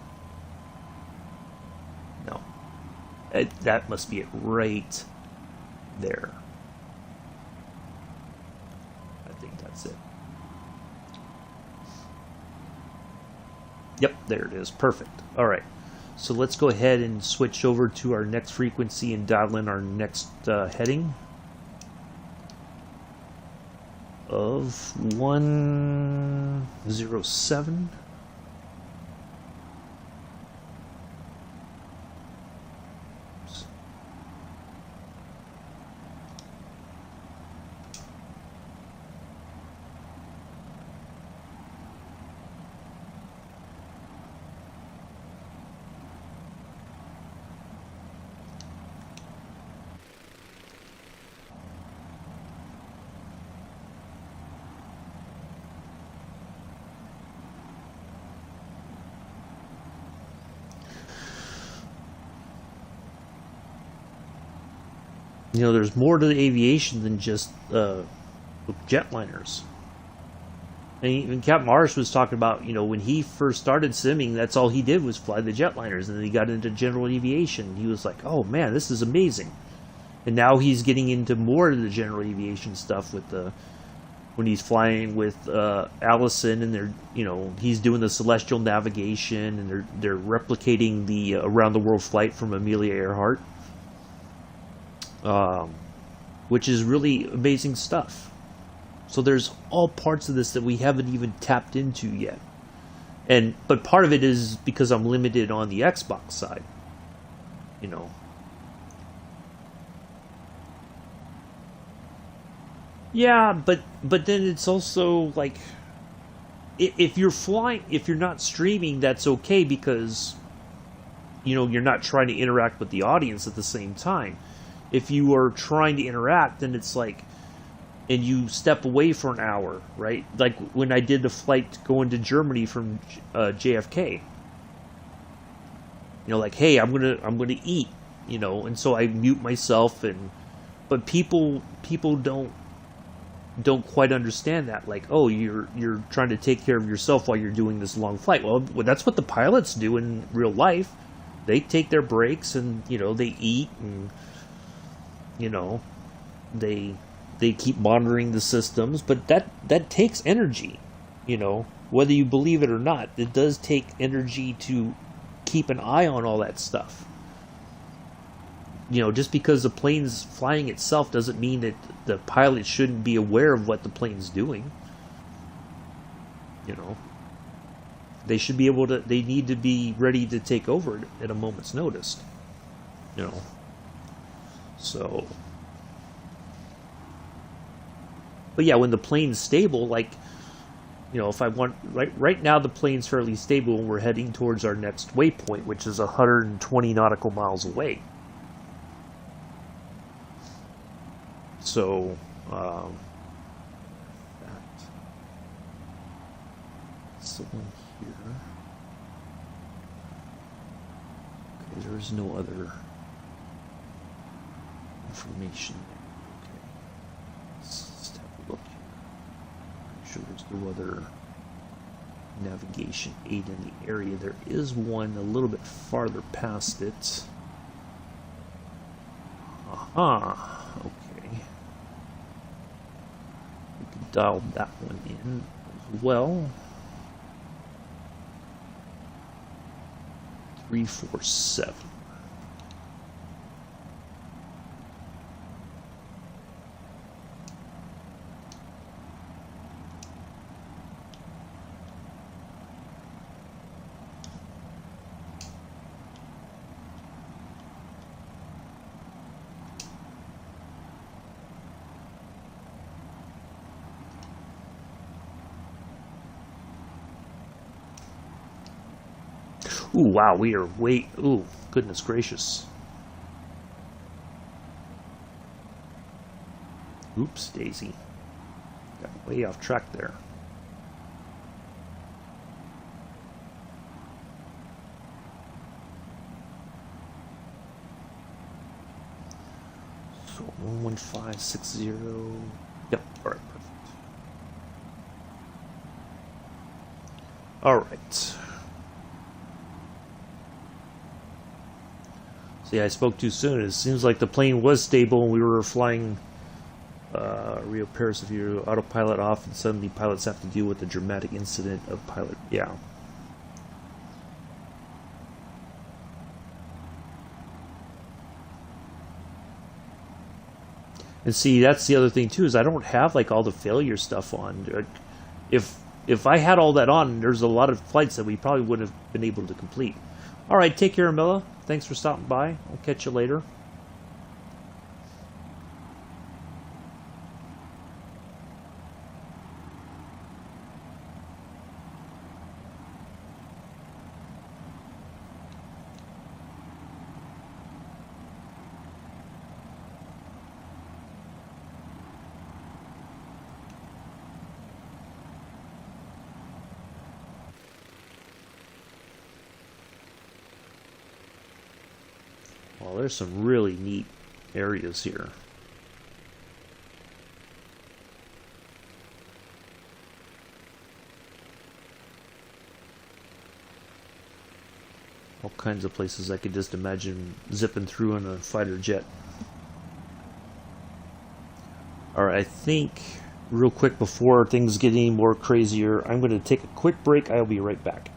No. That must be it right there. I think that's it. Yep, there it is. Perfect. All right. So let's go ahead and switch over to our next frequency and dial in our next heading of 107. there's more to the aviation than just jetliners. And even Captain Marsh was talking about, when he first started simming, that's all he did was fly the jetliners, and then he got into general aviation. He was like, "Oh man, this is amazing!" And now he's getting into more of the general aviation stuff with when he's flying with Allison, and he's doing the celestial navigation, and they're replicating the around the world flight from Amelia Earhart, which is really amazing stuff. So there's all parts of this that we haven't even tapped into yet. But part of it is because I'm limited on the Xbox side. Yeah, but then it's also like, if you're not streaming, that's okay, because you're not trying to interact with the audience at the same time. If you are trying to interact, then it's like, and you step away for an hour, right? Like when I did the flight going to Germany from JFK. Like, hey, I'm gonna eat, and so I mute myself, but people don't quite understand that. Like, oh, you're trying to take care of yourself while you're doing this long flight. Well, that's what the pilots do in real life. They take their breaks, and they eat, and they keep monitoring the systems, but that takes energy, whether you believe it or not. It does take energy to keep an eye on all that stuff. Just because the plane's flying itself doesn't mean that the pilot shouldn't be aware of what the plane's doing. They should be able to, they need to be ready to take over at a moment's notice. So, but yeah, when the plane's stable, like, if I want, right now the plane's fairly stable, and we're heading towards our next waypoint, which is 120 nautical miles away. So, someone here. Okay, there is no other information there. Okay, let's have a look here. I'm sure there's no other navigation aid in the area. There is one a little bit farther past it. Aha. Dialed that one in as well. 347. Ooh, wow, we are way... Ooh, goodness gracious. Oops, Daisy. Got way off track there. So, 11560... Yep, alright, perfect. Alright. Yeah, I spoke too soon. It seems like the plane was stable and we were flying Rio Paris. If you autopilot off and suddenly pilots have to deal with the dramatic incident of pilot. Yeah. And see, that's the other thing too, is I don't have like all the failure stuff on. If I had all that on, there's a lot of flights that we probably wouldn't have been able to complete. All right, take care, Milla. Thanks for stopping by. I'll catch you later. Well, there's some really neat areas here. All kinds of places I could just imagine zipping through in a fighter jet. Alright, I think real quick before things get any more crazier, I'm going to take a quick break. I'll be right back.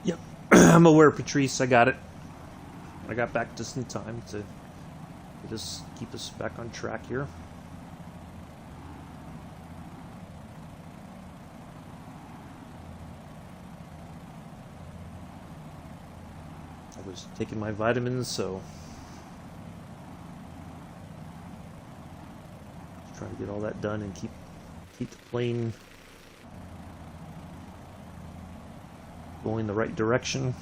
Yep, I'm aware, Patrice. I got it. I got back just in time to just keep us back on track here. I was taking my vitamins, so just trying to get all that done and keep the plane going the right direction.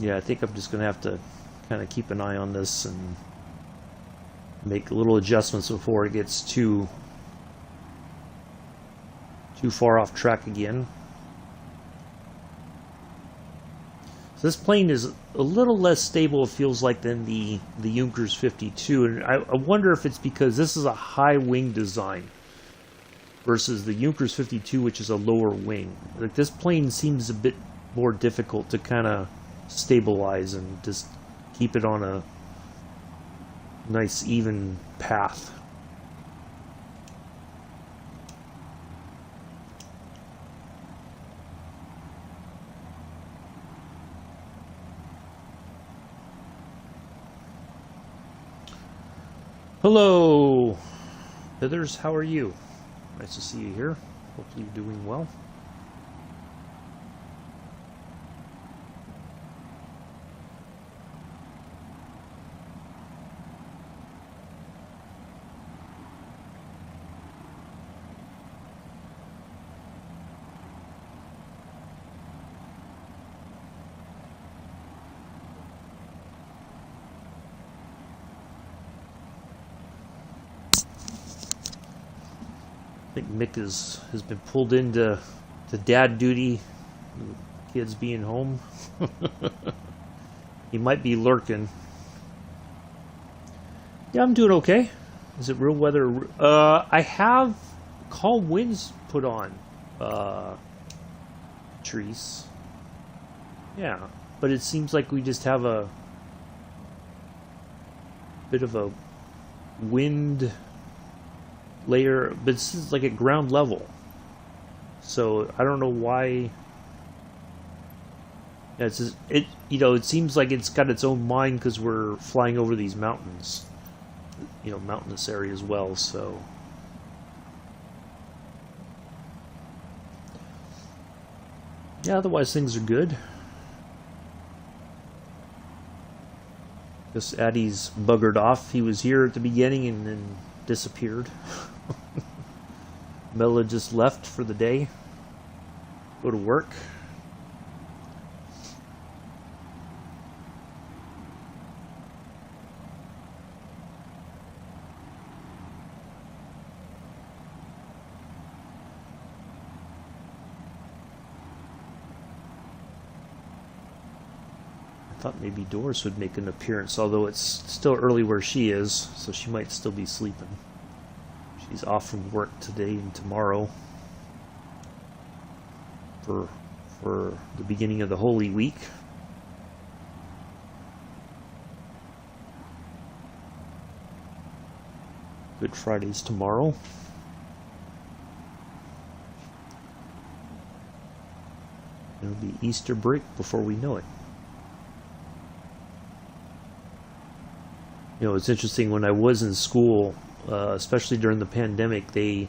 Yeah, I think I'm just going to have to kind of keep an eye on this and make little adjustments before it gets too far off track again. So this plane is a little less stable, it feels like, than the Junkers 52, and I wonder if it's because this is a high wing design versus the Junkers 52, which is a lower wing. Like, this plane seems a bit more difficult to kind of stabilize and just keep it on a nice even path. Hello, Heathers, how are you? Nice to see you here. Hopefully you're doing well. I think Mick has been pulled into dad duty. kids being home. He might be lurking. Yeah, I'm doing okay. Is it real weather? I have calm winds put on, trees. Yeah, but it seems like we just have a bit of a wind layer, but it's like at ground level. So I don't know why. Yeah, it's just, it seems like it's got its own mind because we're flying over these mountains, mountainous area as well. So yeah, otherwise things are good. This Addie's buggered off. He was here at the beginning and then disappeared. Mela just left for the day. Go to work. I thought maybe Doris would make an appearance, although it's still early where she is, so she might still be sleeping. She's off from work today and tomorrow for the beginning of the Holy Week. Good Friday's tomorrow. It'll be Easter break before we know it. It's interesting, when I was in school, especially during the pandemic, there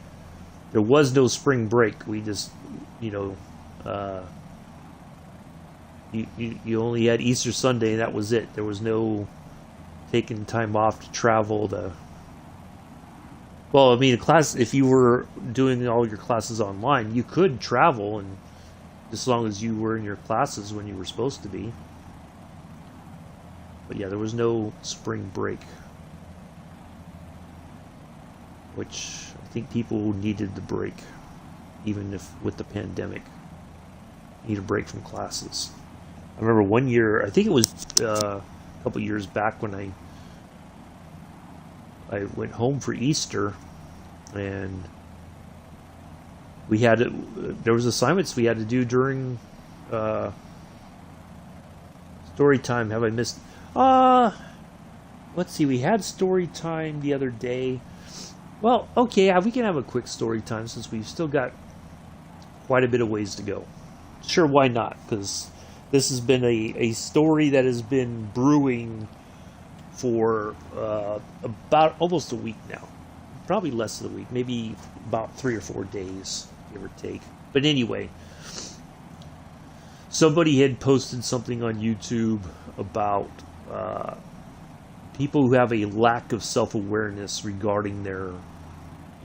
was no spring break. We just, you only had Easter Sunday, and that was it. There was no taking time off to travel to. Well, I mean, a class, if you were doing all your classes online, you could travel, and as long as you were in your classes when you were supposed to be. But yeah, there was no spring break, which I think people needed the break, even if with the pandemic. Need a break from classes. I remember one year, I think it was a couple years back, when I went home for Easter, and there was assignments we had to do during story time. Have I missed? Let's see, we had story time the other day. Well, okay, we can have a quick story time since we've still got quite a bit of ways to go. Sure, why not? Because this has been a story that has been brewing for about almost a week now. Probably less than a week, maybe about 3 or 4 days, give or take. But anyway, somebody had posted something on YouTube about people who have a lack of self-awareness regarding their,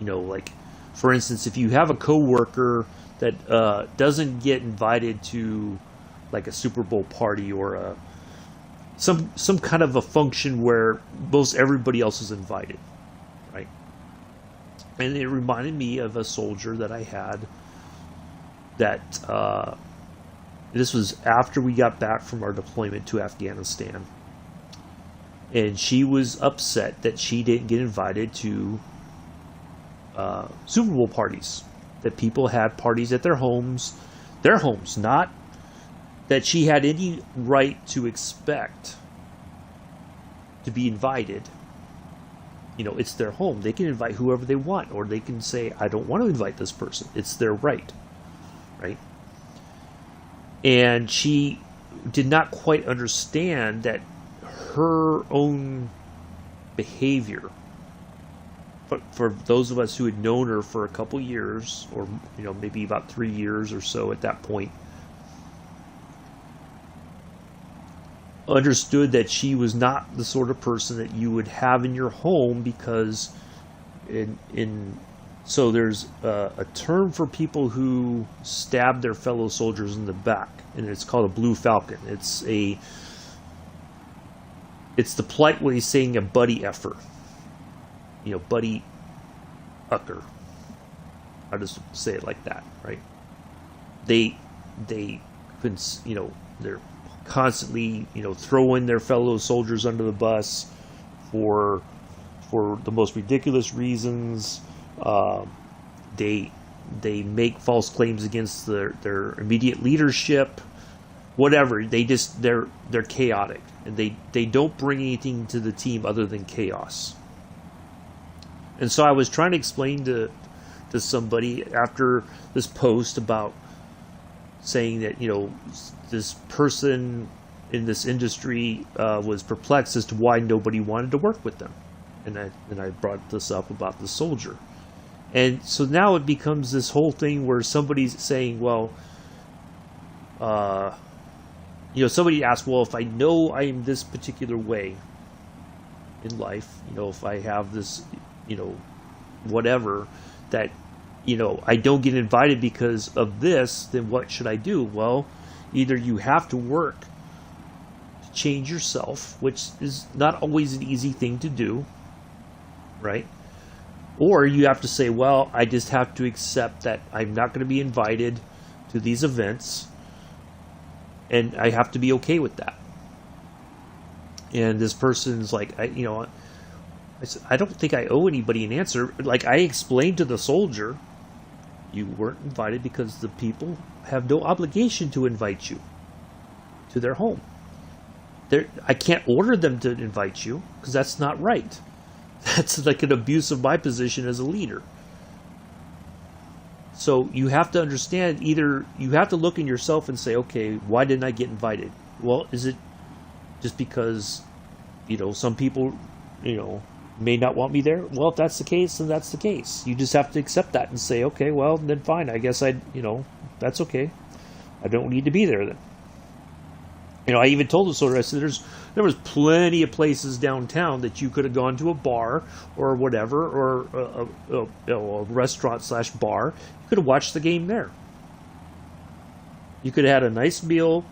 like, for instance, if you have a coworker that doesn't get invited to, like, a Super Bowl party or some kind of a function where most everybody else is invited, right? And it reminded me of a soldier that I had that this was after we got back from our deployment to Afghanistan. And she was upset that she didn't get invited to Super Bowl parties. That people had parties at their homes, not that she had any right to expect to be invited. It's their home. They can invite whoever they want, or they can say, I don't want to invite this person. It's their right, right? And she did not quite understand that her own behavior, but for those of us who had known her for a couple years, or maybe about 3 years or so at that point, understood that she was not the sort of person that you would have in your home, because so there's a term for people who stab their fellow soldiers in the back, and it's called a blue falcon. It's the polite way of saying a buddy effer. Buddy ucker. I just say it like that, right? They they're constantly, throwing their fellow soldiers under the bus for the most ridiculous reasons. They make false claims against their immediate leadership. Whatever, they're chaotic, and they don't bring anything to the team other than chaos. And so I was trying to explain to somebody after this post about saying that this person in this industry was perplexed as to why nobody wanted to work with them, and I brought this up about the soldier, and so now it becomes this whole thing where somebody's saying, well, somebody asked, well, if I know I am this particular way in life, if I have this, whatever, that, I don't get invited because of this, then what should I do? Well, either you have to work to change yourself, which is not always an easy thing to do, right? Or you have to say, well, I just have to accept that I'm not going to be invited to these events, and I have to be okay with that. And this person's like, I don't think I owe anybody an answer. Like, I explained to the soldier, you weren't invited because the people have no obligation to invite you to their home. I can't order them to invite you because that's not right. That's like an abuse of my position as a leader. So you have to understand, either you have to look in yourself and say, okay, why didn't I get invited? Well, is it just because, some people, may not want me there? Well, if that's the case, then that's the case. You just have to accept that and say, okay, well, then fine. I guess that's okay. I don't need to be there then. I even told the soldier, I said, there was plenty of places downtown that you could have gone to a bar or whatever, or a restaurant / bar. You could have watched the game there. You could have had a nice meal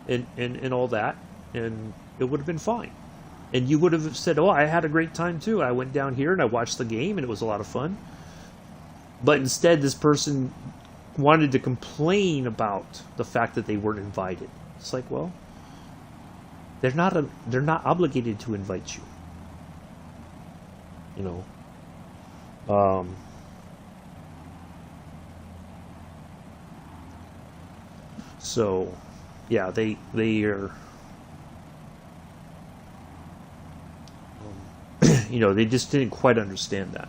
and all that, and it would have been fine. And you would have said, oh, I had a great time too. I went down here and I watched the game and it was a lot of fun. But instead, this person wanted to complain about the fact that they weren't invited. It's like, well, they're not obligated to invite you. So, yeah, they are. They just didn't quite understand that.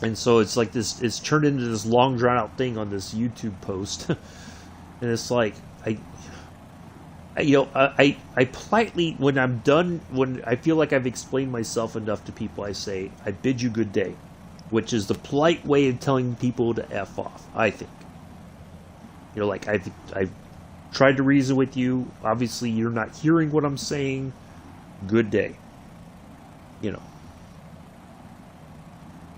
And so it's like this, it's turned into this long drawn out thing on this YouTube post. And it's like, I politely, when I'm done, when I feel like I've explained myself enough to people, I say, I bid you good day, which is the polite way of telling people to F off, I think. Like I've tried to reason with you. Obviously, you're not hearing what I'm saying. Good day.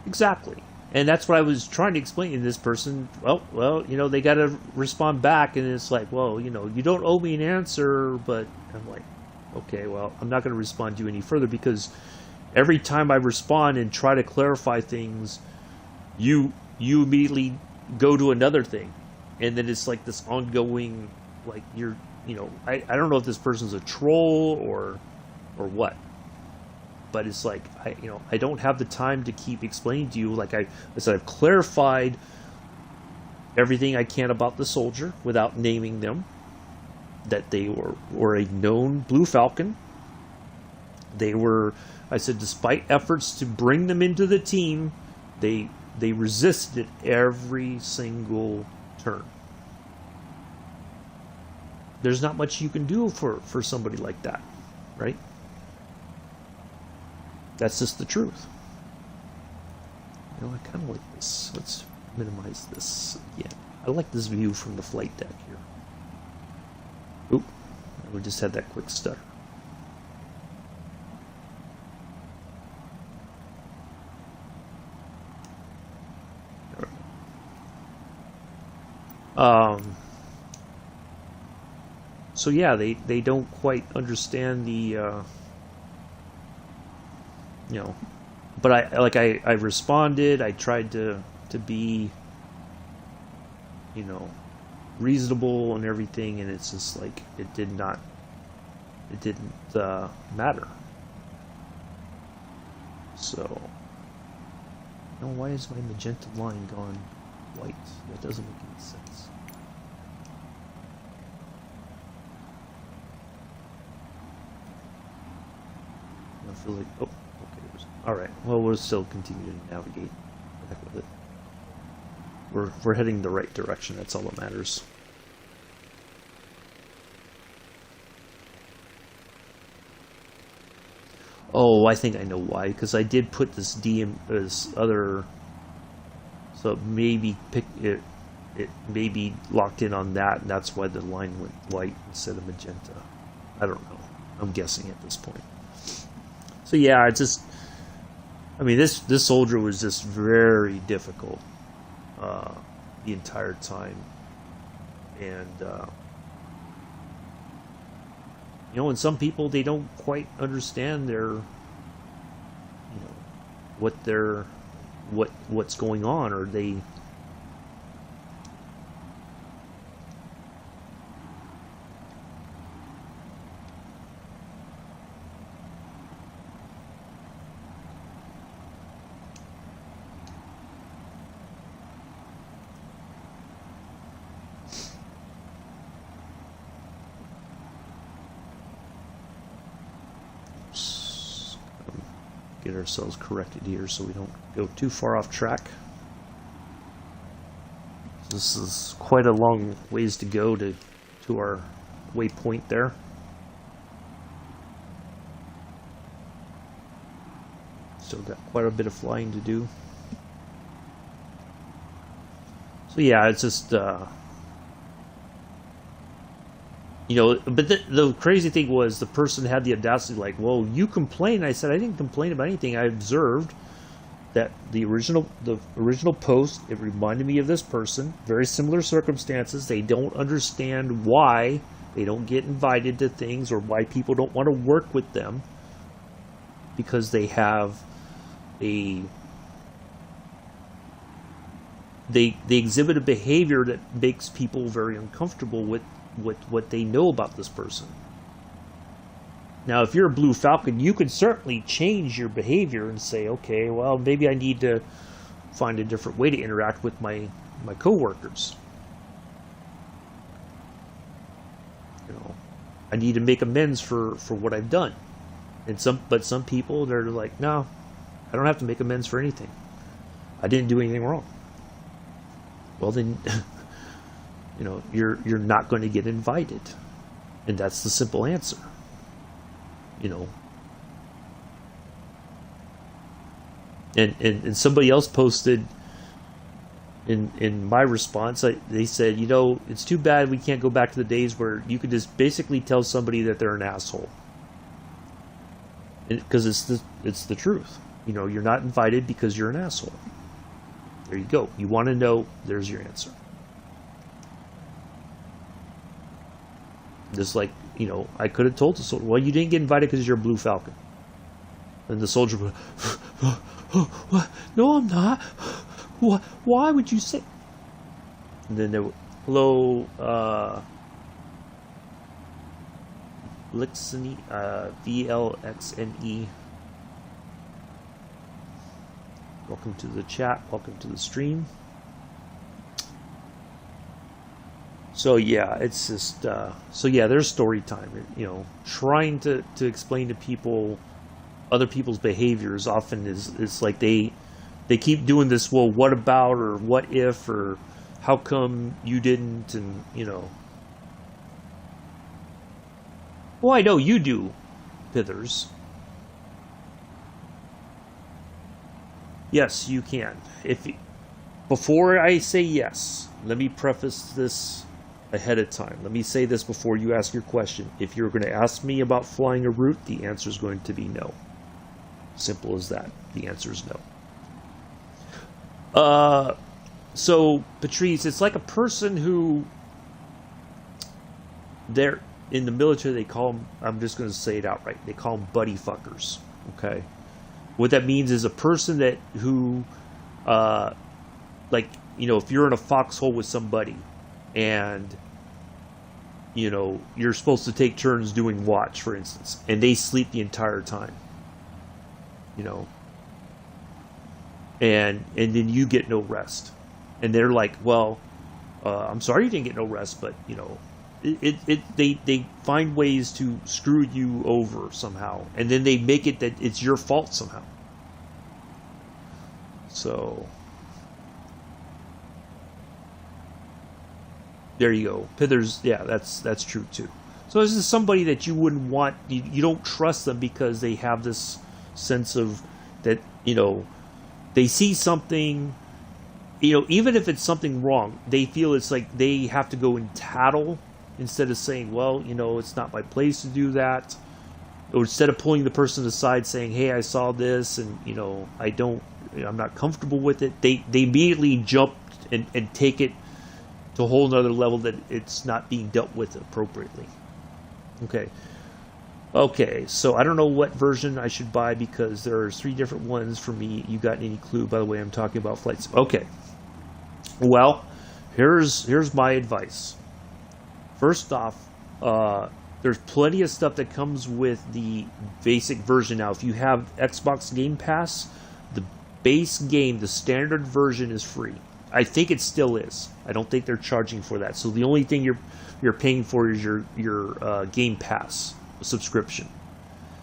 Exactly. And that's what I was trying to explain to this person. Well, they got to respond back, and it's like, well, you don't owe me an answer, but I'm like, okay, well, I'm not going to respond to you any further, because every time I respond and try to clarify things, you immediately go to another thing, and then it's like this ongoing, like I don't know if this person's a troll or what. But it's like, I don't have the time to keep explaining to you. Like I said, I've clarified everything I can about the soldier without naming them, that they were a known Blue Falcon. They were, I said, despite efforts to bring them into the team, they resisted every single turn. There's not much you can do for somebody like that, right? That's just the truth. I kind of like this. Let's minimize this again. I like this view from the flight deck here. Oop, we just had that quick stutter. So yeah, they don't quite understand the but I responded. I tried to be reasonable and everything, and it's just like it didn't matter. So, no, why is my magenta line gone white? That doesn't make any sense. I feel like, oh, okay, all right. Well, we'll still continue to navigate. Heck with it. We're heading the right direction. That's all that matters. Oh, I think I know why. Because I did put this this other, so maybe it may be locked in on that, and that's why the line went white instead of magenta. I don't know. I'm guessing at this point. So yeah, it's just, I mean, this soldier was just very difficult the entire time, and you know, and some people, they don't quite understand their, you know, what's going on, or they. Get ourselves corrected here so we don't go too far off track. This is quite a long ways to go to our waypoint there. Still got quite a bit of flying to do. So yeah, it's just you know, but the crazy thing was the person had the audacity, like, well, you complained. I said, I didn't complain about anything. I observed that the original post, it reminded me of this person. Very similar circumstances. They don't understand why they don't get invited to things, or why people don't want to work with them, because they have they exhibit a behavior that makes people very uncomfortable with what they know about this person. Now, if you're a Blue Falcon, you can certainly change your behavior and say, okay, well, maybe I need to find a different way to interact with my coworkers. You know, I need to make amends for what I've done. And some people, they're like, no, I don't have to make amends for anything. I didn't do anything wrong. Well, then you know, you're not going to get invited, and that's the simple answer. You know, and somebody else posted in my response, they said, you know, it's too bad we can't go back to the days where you could just basically tell somebody that they're an asshole, because it's the truth. You know, you're not invited because you're an asshole. There you go. You want to know? There's your answer. Just like, you know, I could have told the soldier, well, you didn't get invited because you're a Blue Falcon. And the soldier would, what? No, I'm not. What? Why would you say? And then there were, hello, Vlxne, VLXNE. Welcome to the chat. Welcome to the stream. So yeah, it's just so yeah, there's story time. You know, trying to explain to people other people's behaviors often is like they keep doing this. Well, what about, or what if, or how come you didn't, and you know. Well, I know you do, Pithers. Yes, you can. Before I say yes, let me preface this ahead of time. Let me say this before you ask your question. If you're going to ask me about flying a route, the answer is going to be no. Simple as that. The answer is no. So, Patrice, it's like a person who, they're in the military, they call them, I'm just going to say it outright, they call them buddy fuckers. Okay? What that means is a person who, like, you know, if you're in a foxhole with somebody, and you're supposed to take turns doing watch, for instance, and they sleep the entire time. And then you get no rest, and they're like, well, I'm sorry you didn't get no rest, but they find ways to screw you over somehow, and then they make it that it's your fault somehow. So there you go. Pithers, yeah, that's true too. So this is somebody that you wouldn't want. You don't trust them because they have this sense of that they see something. Even if it's something wrong, they feel it's like they have to go and tattle instead of saying, well, it's not my place to do that. Or instead of pulling the person aside saying, hey, I saw this and, I'm not comfortable with it. They immediately jump and take it to a whole nother level that it's not being dealt with appropriately. Okay, so I don't know what version I should buy because there are 3 different ones for me. You got any clue? By the way, I'm talking about flights. Okay. Well, here's my advice. First off, there's plenty of stuff that comes with the basic version now. If you have Xbox Game Pass, the base game, the standard version is free. I think it still is. I don't think they're charging for that. So the only thing you're paying for is your Game Pass subscription.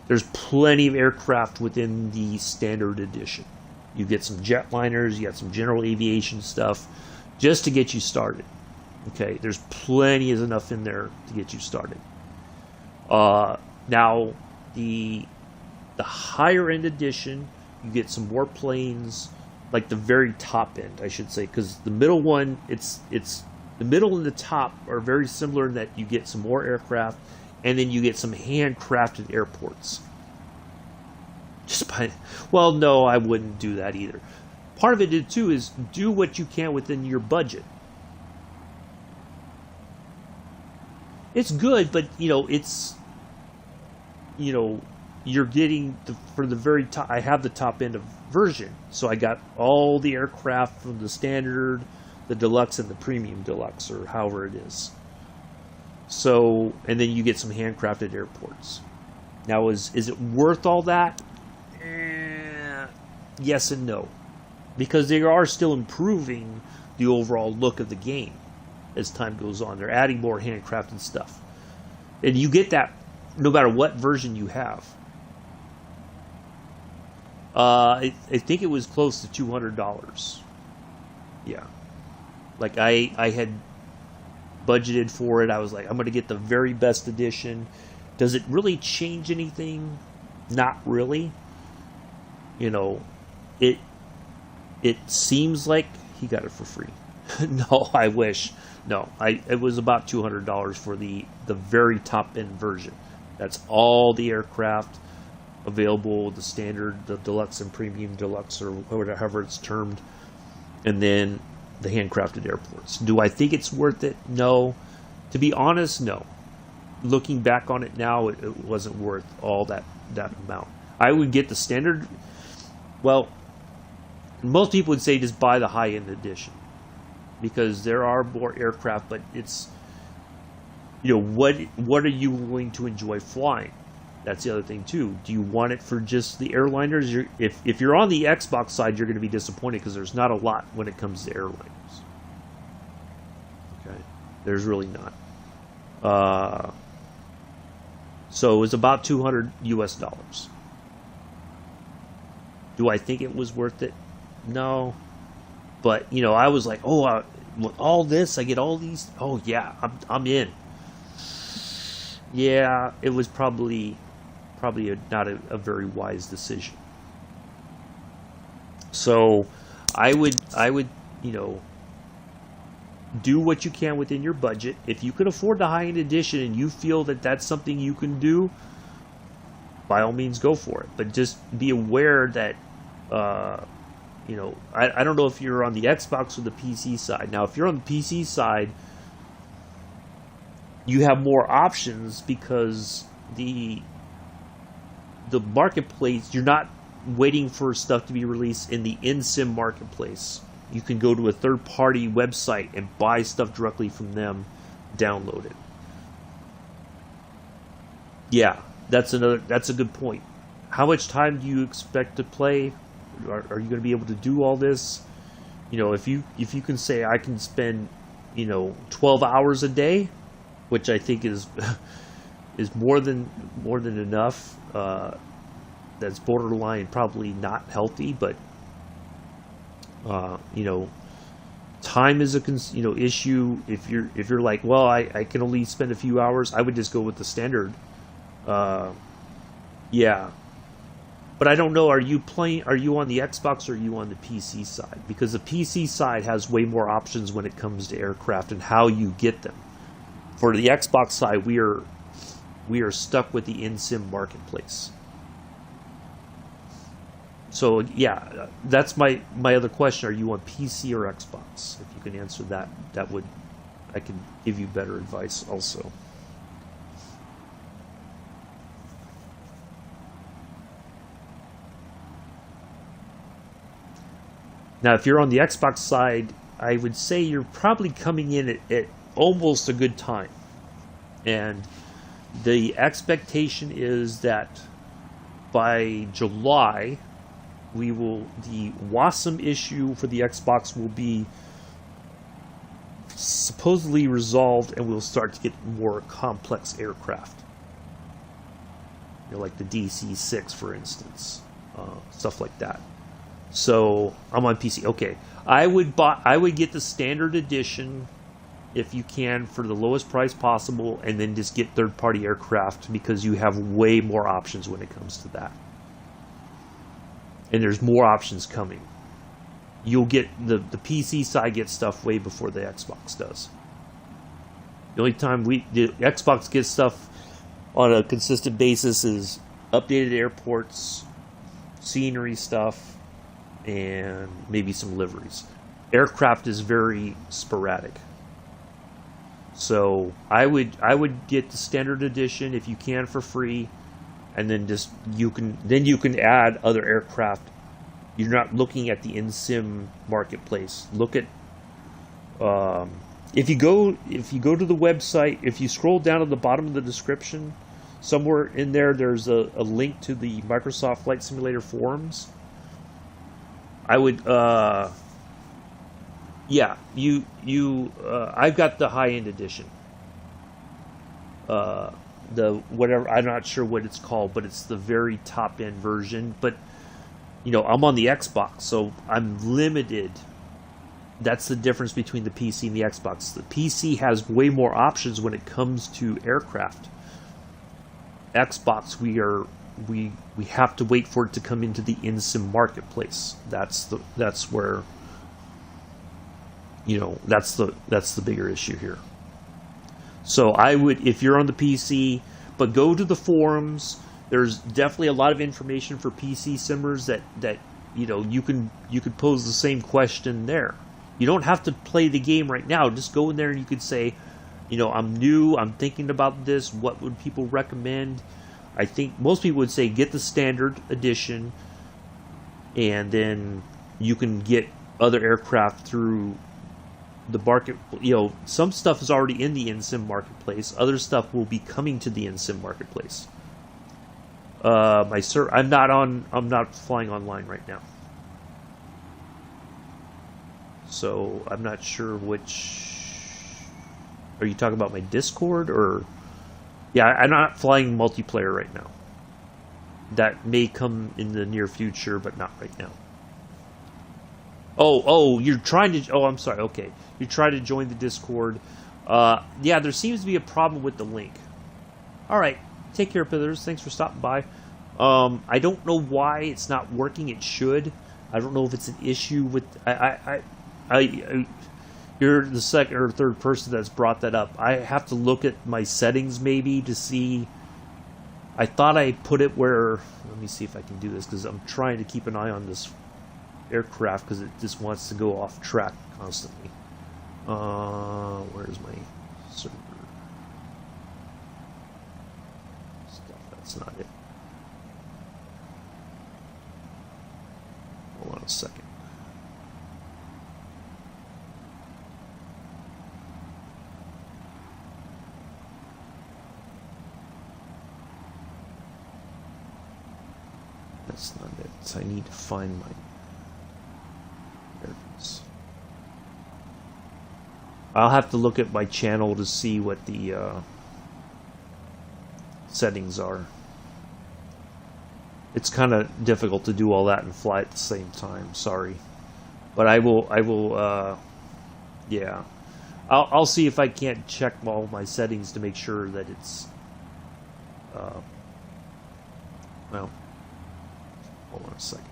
There's plenty of aircraft within the standard edition. You get some jetliners, you got some general aviation stuff, just to get you started. Okay, there's plenty of enough in there to get you started. Now, the higher end edition, you get some more planes, like the very top end, I should say, because the middle one, it's the middle and the top are very similar in that you get some more aircraft, and then you get some handcrafted airports. Well, no, I wouldn't do that either. Part of it too is do what you can within your budget. It's good, but it's you're getting for the very top. I have the top end of version, so I got all the aircraft from the standard, the deluxe, and the premium deluxe, or however it is. So, and then you get some handcrafted airports. Now, is it worth all that? Yes and no, because they are still improving the overall look of the game as time goes on. They're adding more handcrafted stuff, and you get that no matter what version you have. I think it was close to $200. Yeah, like I had budgeted for it. I was like, I'm going to get the very best edition. Does it really change anything? Not really. It seems like he got it for free. No, I wish. No, it was about $200 for the very top end version. That's all the aircraft available, the standard, the deluxe and premium deluxe, or however it's termed, and then the handcrafted airports. Do I think it's worth it? No. To be honest, no. Looking back on it now, it wasn't worth all that amount. I would get the standard. Well, most people would say just buy the high-end edition, because there are more aircraft, but it's, what are you going to enjoy flying? That's the other thing too. Do you want it for just the airliners? If you're on the Xbox side, you're going to be disappointed because there's not a lot when it comes to airliners. Okay, there's really not. So it was about $200 US. Do I think it was worth it? No. But I was like, with all this, I get all these. Oh yeah, I'm in. Yeah, it was probably not a very wise decision. So I would do what you can within your budget. If you can afford the high-end edition and you feel that that's something you can do, by all means go for it. But just be aware that I don't know if you're on the Xbox or the PC side. Now, if you're on the PC side, you have more options because the marketplace, you're not waiting for stuff to be released in the in-sim marketplace. you can go to a third-party website and buy stuff directly from them, download it. Yeah, that's a good point. How much time do you expect to play? Are you going to be able to do all this? You know, if you can say I can spend, 12 hours a day, which I think is more than enough. That's borderline probably not healthy, but time is a issue. If you're like, well, I can only spend a few hours, I would just go with the standard. Yeah. But I don't know, are you on the Xbox or are you on the PC side? Because the PC side has way more options when it comes to aircraft and how you get them. For the Xbox side, we are stuck with the in-sim marketplace. So yeah, that's my other question. Are you on PC or Xbox? If you can answer that, I can give you better advice also. Now, if you're on the Xbox side, I would say you're probably coming in at almost a good time. And the expectation is that by July, the WASM issue for the Xbox will be supposedly resolved, and we'll start to get more complex aircraft. Like the DC-6, for instance. Stuff like that. So I'm on PC. Okay, I would get the standard edition if you can for the lowest price possible, and then just get third-party aircraft because you have way more options when it comes to that. And there's more options coming. You'll get the PC side gets stuff way before the Xbox does. The only time the Xbox gets stuff on a consistent basis is updated airports, scenery stuff, and maybe some liveries. Aircraft is very sporadic. So I would get the standard edition if you can for free, and then you can add other aircraft. You're not looking at the in-sim marketplace. Look at if you go to the website, if you scroll down at the bottom of the description, somewhere in there's a link to the Microsoft Flight Simulator forums. I would, I've got the high-end edition. The whatever, I'm not sure what it's called, but it's the very top-end version. But, I'm on the Xbox, so I'm limited. That's the difference between the PC and the Xbox. The PC has way more options when it comes to aircraft. Xbox, we have to wait for it to come into the in-sim marketplace. That's where that's the bigger issue here. So I would, if you're on the PC, but go to the forums. There's definitely a lot of information for PC simmers that you could pose the same question there. You don't have to play the game right now. Just go in there and you could say, I'm new, I'm thinking about this. What would people recommend? I think most people would say get the standard edition, and then you can get other aircraft through the market. Some stuff is already in the in-sim marketplace. Other stuff will be coming to the in-sim marketplace. I'm not flying online right now, so I'm not sure which. Are you talking about my Discord or? Yeah, I'm not flying multiplayer right now. That may come in the near future, but not right now. Oh, you're trying to... Oh, I'm sorry, okay. You're trying to join the Discord. Yeah, there seems to be a problem with the link. Alright, take care, Pillars. Thanks for stopping by. I don't know why it's not working. It should. I don't know if it's an issue with... You're the second or third person that's brought that up. I have to look at my settings maybe to see. I thought I put it where... Let me see if I can do this, because I'm trying to keep an eye on this aircraft because it just wants to go off track constantly. Where's my server? Stuff, that's not it. Hold on a second. That's not it. So I need to find my... There it is. I'll have to look at my channel to see what the settings are. It's kind of difficult to do all that and fly at the same time. Sorry, but I will. Yeah, I'll see if I can't check all my settings to make sure that it's. Well, hold on a second.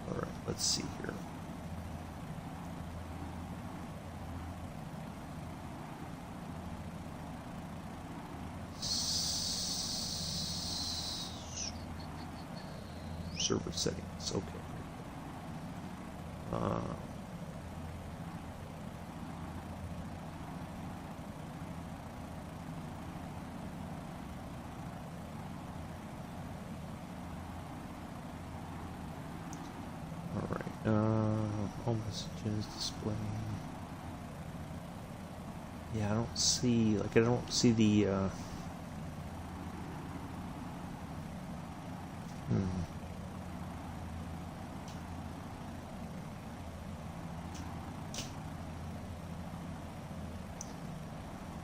All right, let's see here. Server settings. Okay. Home messages, display. Yeah, I don't see, like, I don't see the,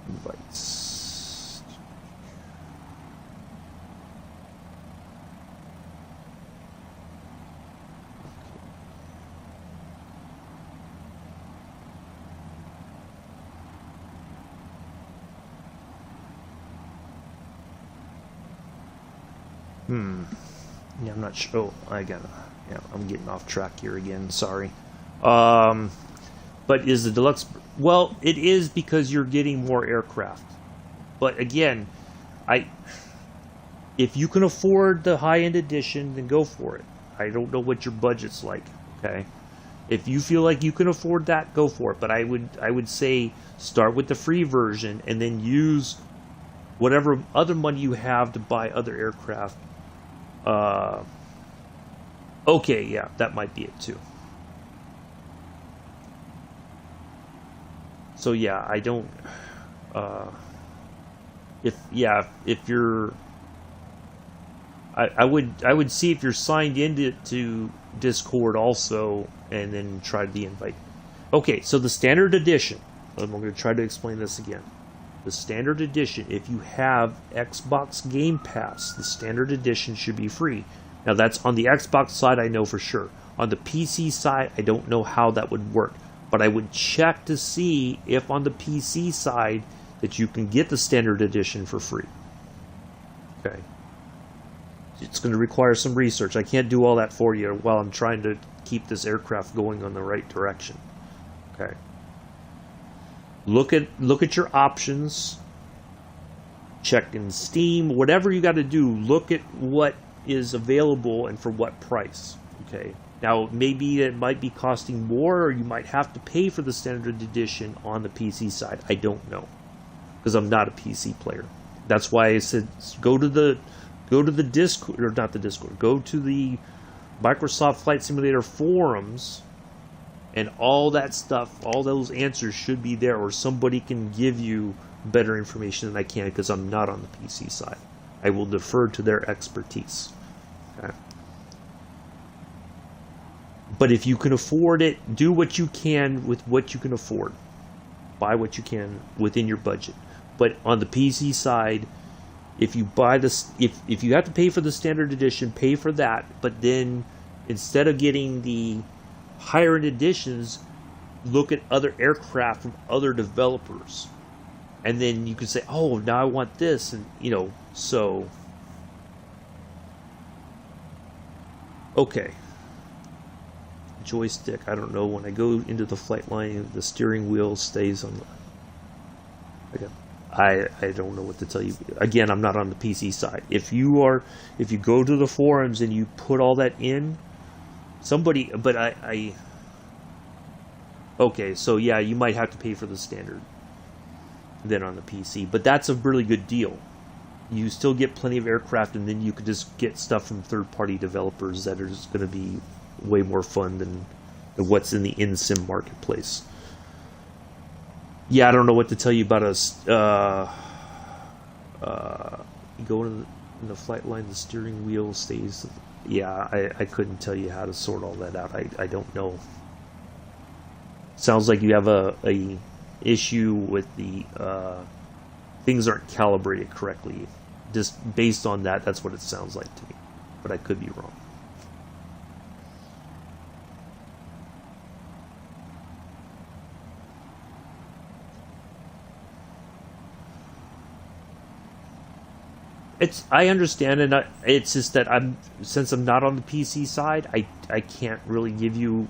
invites. Yeah, I'm not sure. Oh, yeah, I'm getting off track here again. Sorry. But is the deluxe... Well, it is because you're getting more aircraft. But again, if you can afford the high-end edition, then go for it. I don't know what your budget's like, okay? If you feel like you can afford that, go for it. But I would say start with the free version and then use whatever other money you have to buy other aircraft. Okay, yeah, that might be it too. So yeah, I don't. If you're, I would see if you're signed into Discord also, and then try the invite. Okay, so the standard edition. I'm going to try to explain this again. The standard edition, if you have Xbox Game Pass, the standard edition should be free. Now that's on the Xbox side, I know for sure. On the PC side, I don't know how that would work. But I would check to see if on the PC side that you can get the standard edition for free. Okay. It's going to require some research. I can't do all that for you while I'm trying to keep this aircraft going in the right direction. Okay. Look at your options. Check in Steam. Whatever you got to do, look at what is available and for what price. Okay. Now, maybe it might be costing more, or you might have to pay for the standard edition on the PC side. I don't know, because I'm not a PC player. That's why I said go to the Discord, or not the Discord. Go to the Microsoft Flight Simulator forums, and all that stuff, all those answers should be there, or somebody can give you better information than I can, because I'm not on the PC side. I will defer to their expertise. Okay. But if you can afford it, do what you can with what you can afford. Buy what you can within your budget. But on the PC side, if you buy this, if you have to pay for the standard edition, pay for that. But then instead of getting the higher end editions, look at other aircraft from other developers. And then you can say, oh, now I want this. And, so. Okay. Joystick, I don't know, when I go into the flight line, the steering wheel stays on the... I don't know what to tell you. Again, I'm not on the PC side. If you go to the forums and you put all that in, okay, so yeah, you might have to pay for the standard then on the PC, but that's a really good deal. You still get plenty of aircraft, and then you could just get stuff from third-party developers that are just going to be way more fun than what's in the in-sim marketplace. Yeah, I don't know what to tell you about us. You go in the flight line, the steering wheel stays. Yeah, I couldn't tell you how to sort all that out. I don't know. Sounds like you have a issue with the things aren't calibrated correctly. Just based on that, that's what it sounds like to me. But I could be wrong. I understand, and it's just that since I'm not on the PC side, I can't really give you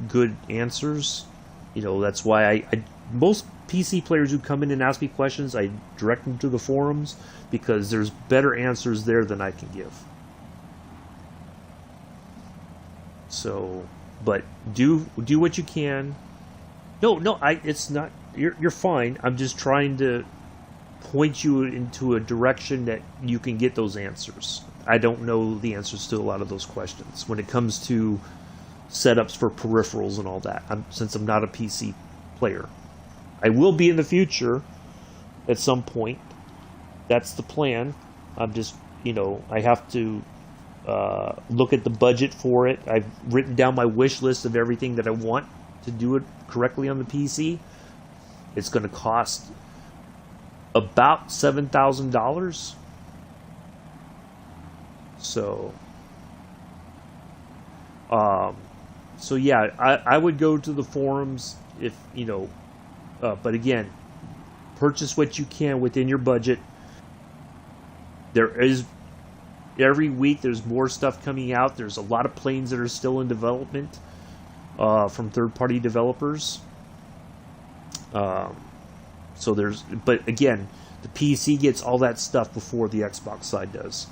good answers. That's why most PC players who come in and ask me questions, I direct them to the forums because there's better answers there than I can give. So, but do what you can. No, it's not. You're fine. I'm just trying to point you into a direction that you can get those answers. I don't know the answers to a lot of those questions when it comes to setups for peripherals and all that. Since I'm not a PC player, I will be in the future at some point. That's the plan. I'm just, I have to look at the budget for it. I've written down my wish list of everything that I want to do it correctly on the PC. It's going to cost about $7,000. So yeah, I would go to the forums if but again, purchase what you can within your budget. There is every week there's more stuff coming out. There's a lot of planes that are still in development from third-party developers. But again, the PC gets all that stuff before the Xbox side does.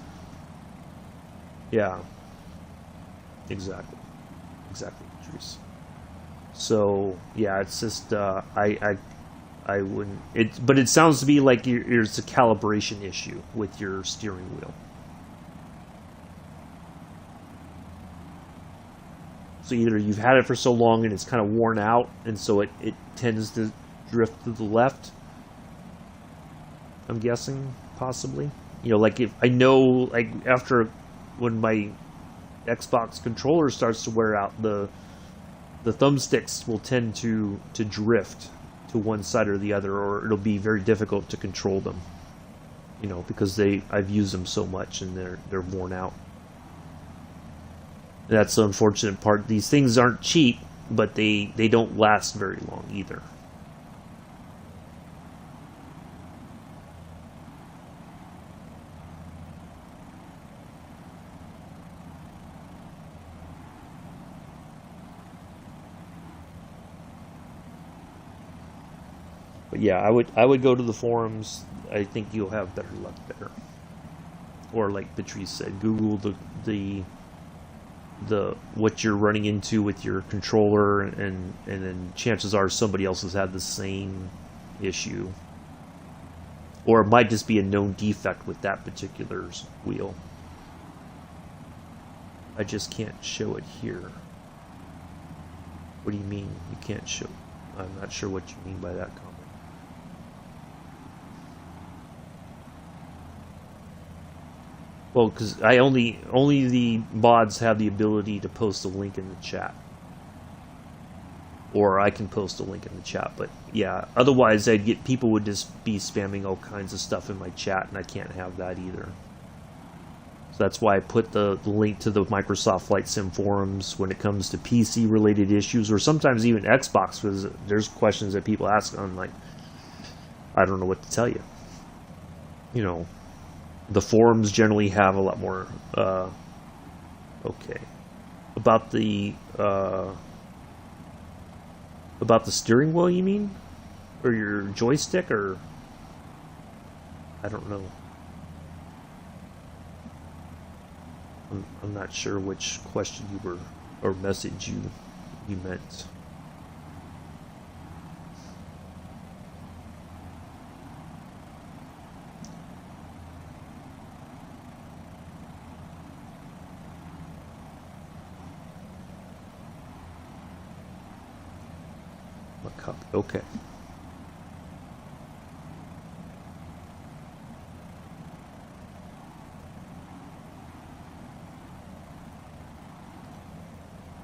Yeah. Exactly, Patrice. So yeah, it's just I wouldn't. But it sounds to me like there's a calibration issue with your steering wheel. So either you've had it for so long and it's kind of worn out, and so it tends to drift to the left. I'm guessing, possibly. Like if I know, like after when my Xbox controller starts to wear out, the thumbsticks will tend to drift to one side or the other, or it'll be very difficult to control them. Because I've used them so much and they're worn out. And that's the unfortunate part. These things aren't cheap, but they don't last very long either. But yeah, I would go to the forums. I think you'll have better luck there. Or like Patrice said, Google the what you're running into with your controller, and then chances are somebody else has had the same issue. Or it might just be a known defect with that particular wheel. I just can't show it here. What do you mean you can't show? I'm not sure what you mean by that comment. Well, because only the mods have the ability to post a link in the chat, or I can post a link in the chat. But yeah, otherwise people would just be spamming all kinds of stuff in my chat, and I can't have that either. So that's why I put the link to the Microsoft Flight Sim forums when it comes to PC related issues, or sometimes even Xbox, because there's questions that people ask on, like, I don't know what to tell you. The forums generally have a lot more. Okay, about the steering wheel, you mean, or your joystick, or I don't know. I'm not sure which question you were or message you meant. Okay.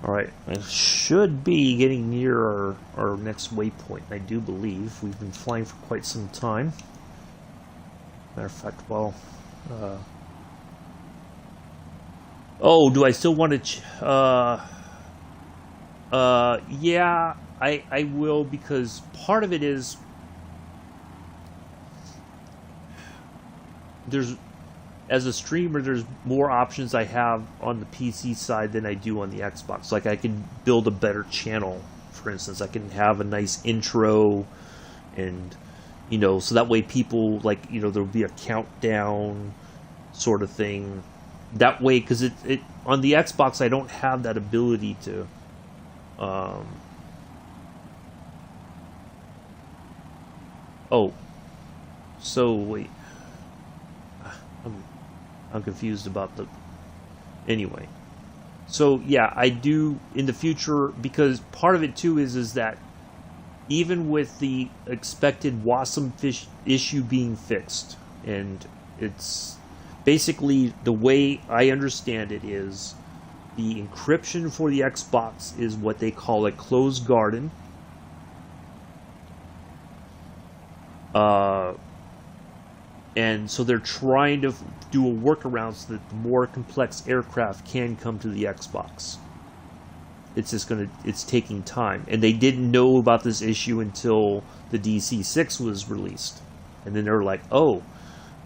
Alright, I should be getting near our next waypoint, I do believe. We've been flying for quite some time. Matter of fact, well... oh, do I still want to... yeah, I will, because part of it is... As a streamer, there's more options I have on the PC side than I do on the Xbox. Like, I can build a better channel, for instance. I can have a nice intro, and, you know, so that way people, like, you know, there'll be a countdown sort of thing. That way, because it on the Xbox, I don't have that ability to, oh, so, wait. I'm confused about the... Anyway. So, yeah, I do in the future, because part of it, too, is that even with the expected Wasm fish issue being fixed, and it's basically the way I understand it is the encryption for the Xbox is what they call a closed garden. And so they're trying to do a workaround so that the more complex aircraft can come to the Xbox. It's just it's taking time. And they didn't know about this issue until the DC-6 was released. And then they were like, oh,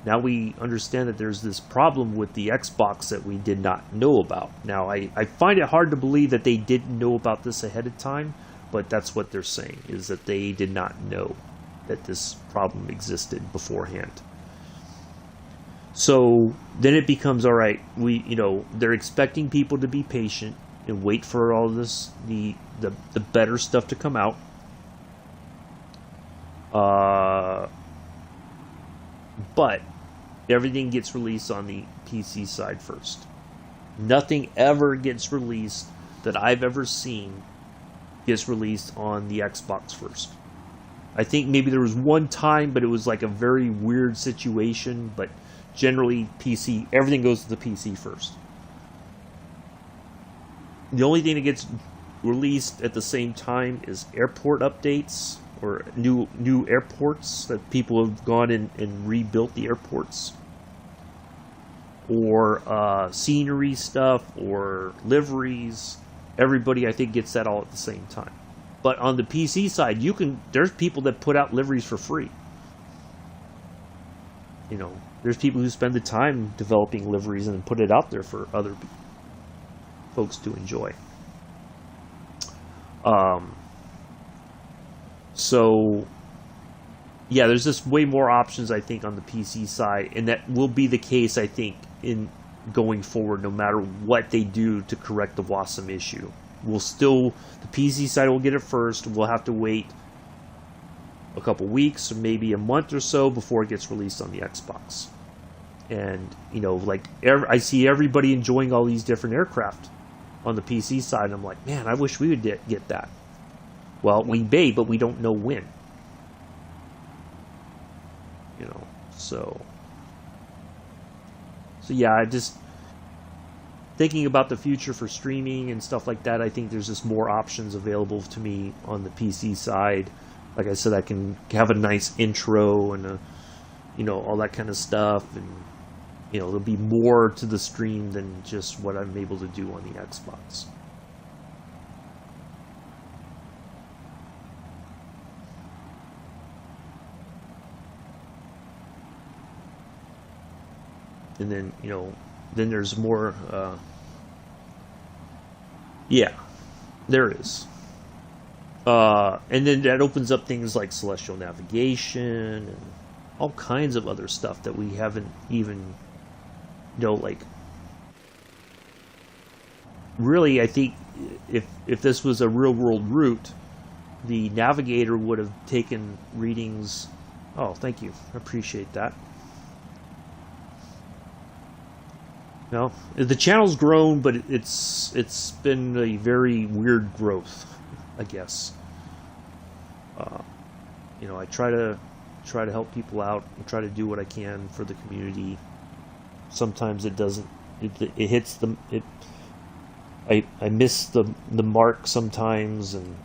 now we understand that there's this problem with the Xbox that we did not know about. Now, I find it hard to believe that they didn't know about this ahead of time, but that's what they're saying, is that they did not know that this problem existed beforehand. So then it becomes, all right, they're expecting people to be patient and wait for all this, the better stuff to come out. But everything gets released on the PC side first. Nothing ever gets released that I've ever seen gets released on the Xbox first. I think maybe there was one time, but it was like a very weird situation, but generally, PC, everything goes to the PC first. The only thing that gets released at the same time is airport updates or new airports that people have gone in and rebuilt the airports, or scenery stuff or liveries. Everybody, I think, gets that all at the same time. But on the PC side, there's people that put out liveries for free. You know, there's people who spend the time developing liveries and put it out there for other folks to enjoy. So, yeah, there's just way more options, I think, on the PC side, and that will be the case, I think, in going forward, no matter what they do to correct the Wasm issue. The PC side will get it first. We'll have to wait a couple weeks or maybe a month or so before it gets released on the Xbox. And, you know, like, I see everybody enjoying all these different aircraft on the PC side, and I'm like, man, I wish we would get that. Well, we may, but we don't know when. You know, so yeah, I just thinking about the future for streaming and stuff like that. I think there's just more options available to me on the PC side. Like I said, I can have a nice intro and all that kind of stuff, and there'll be more to the stream than just what I'm able to do on the Xbox. And then, then there's more, yeah, there is. And then that opens up things like celestial navigation and all kinds of other stuff that we haven't even, like, really, I think if this was a real world route, the navigator would have taken readings. Oh, thank you. I appreciate that. No, the channel's grown, but it's been a very weird growth, I guess. I try to help people out and try to do what I can for the community. Sometimes it doesn't. It hits them. I miss the mark sometimes and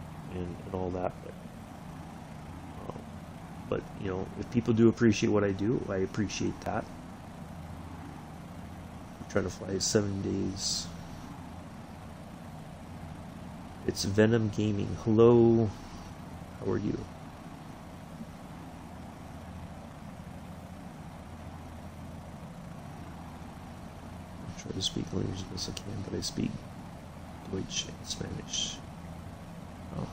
all that. But you know, if people do appreciate what I do, I appreciate that. I try to fly 7 days. It's Venom Gaming. Hello, how are you? I try to speak languages as best I can, but I speak Deutsch and Spanish. Oh.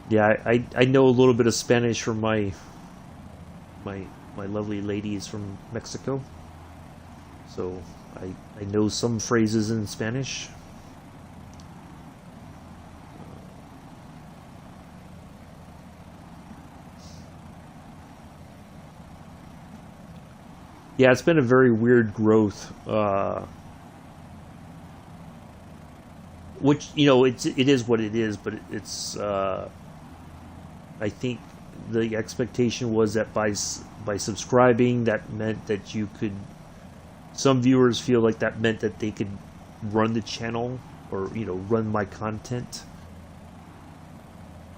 Yeah, I know a little bit of Spanish from my lovely ladies from Mexico. So I know some phrases in Spanish. Yeah, it's been a very weird growth. Which, you know, it is what it is, but it's I think the expectation was that by subscribing, that meant that you could. Some viewers feel like that meant that they could run the channel or, you know, run my content,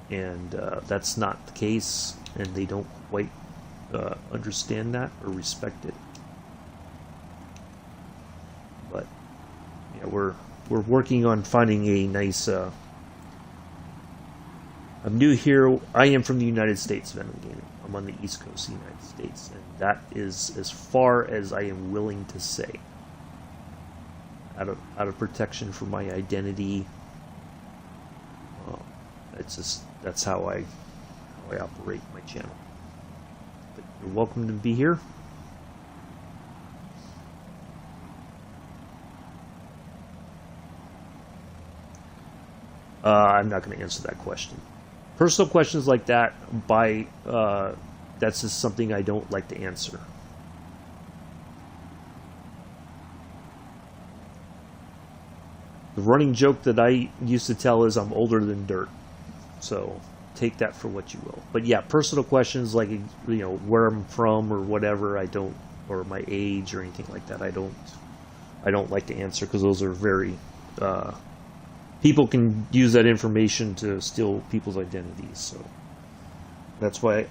and that's not the case, and they don't quite understand that or respect it. But yeah, we're working on finding a nice. I'm new here. I am from the United States, Venom Gaming. I'm on the East Coast of the United States, and that is as far as I am willing to say. Out of protection for my identity. It's just that's how I operate my channel. But you're welcome to be here. I'm not going to answer that question. Personal questions like that, that's just something I don't like to answer. The running joke that I used to tell is I'm older than dirt. So take that for what you will. But yeah, personal questions like, you know, where I'm from or whatever, I don't, or my age or anything like that, I don't like to answer, because those are very people can use that information to steal people's identities. So that's why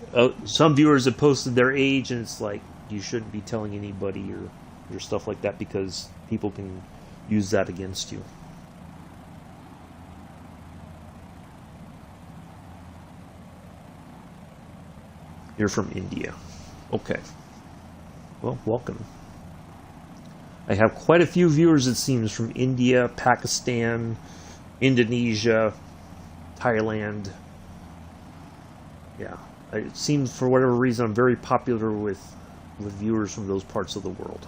some viewers have posted their age, and it's like, you shouldn't be telling anybody or stuff like that, because people can use that against you. You're from India. Okay. Well, welcome. I have quite a few viewers, it seems, from India, Pakistan, Indonesia, Thailand. Yeah, it seems for whatever reason I'm very popular with viewers from those parts of the world,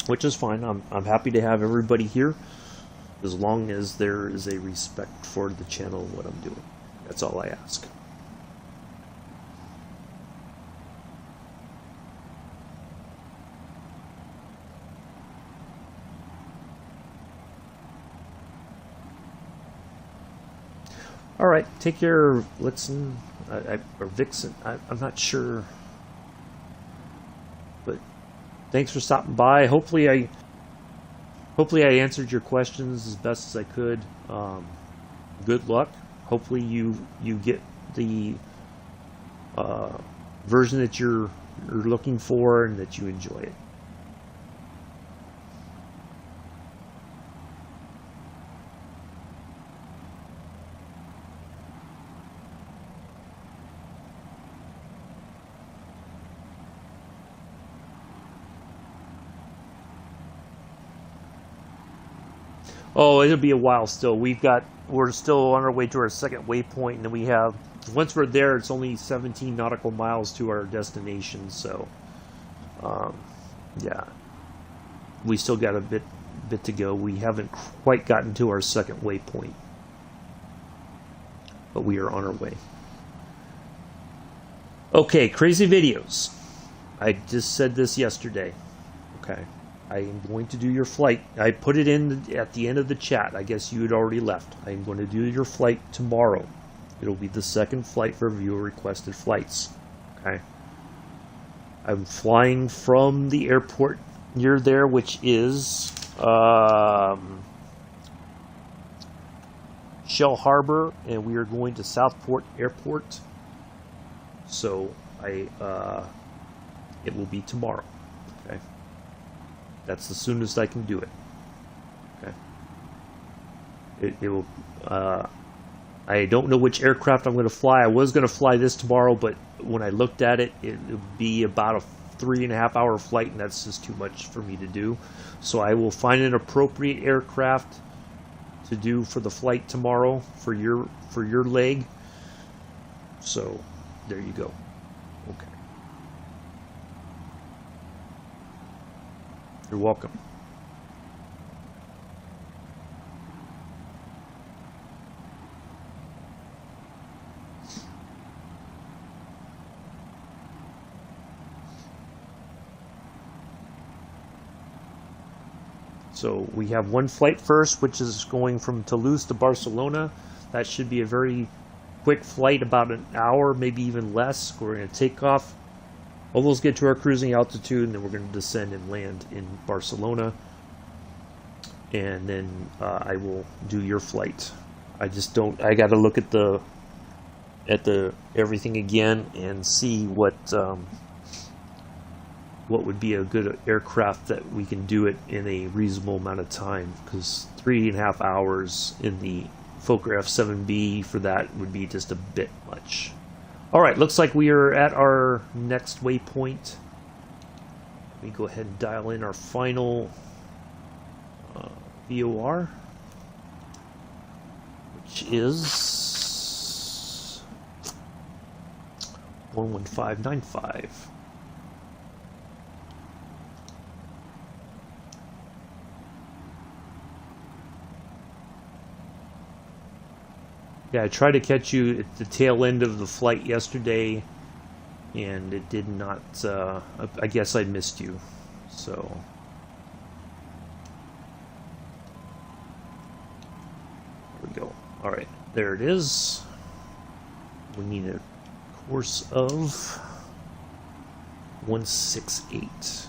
which is fine. I'm happy to have everybody here, as long as there is a respect for the channel and what I'm doing. That's all I ask. All right, take care, Blitzen, or Vixen. I'm not sure, but thanks for stopping by. Hopefully I answered your questions as best as I could. Good luck. Hopefully you get the version that you're looking for, and that you enjoy it. Oh, it'll be a while still. We're still on our way to our second waypoint, and then we have, once we're there, it's only 17 nautical miles to our destination. So, yeah, we still got a bit to go. We haven't quite gotten to our second waypoint, but we are on our way. Okay, crazy videos. I just said this yesterday. Okay. I am going to do your flight. I put it in at the end of the chat. I guess you had already left. I am going to do your flight tomorrow. It'll be the second flight for viewer requested flights. Okay. I'm flying from the airport near there, which is Shell Harbor, and we are going to Southport Airport. So it will be tomorrow. Okay, that's the soonest I can do it. Okay, it will. I don't know which aircraft I'm going to fly. I was going to fly this tomorrow, but when I looked at it, it would be about a 3.5 hour flight, and that's just too much for me to do. So I will find an appropriate aircraft to do for the flight tomorrow for your leg. So there you go. Okay. You're welcome. So we have one flight first, which is going from Toulouse to Barcelona. That should be a very quick flight, about an hour, maybe even less. We're going to take off, almost get to our cruising altitude, and then we're going to descend and land in Barcelona. And then I will do your flight. I got to look at the everything again and see what would be a good aircraft that we can do it in a reasonable amount of time, because 3.5 hours in the Fokker F.VIIb for that would be just a bit much. Alright, looks like we are at our next waypoint. Let me go ahead and dial in our final VOR, which is 11595. Yeah, I tried to catch you at the tail end of the flight yesterday, and it did not, I guess I missed you, so. There we go. Alright, there it is. We need a course of 168.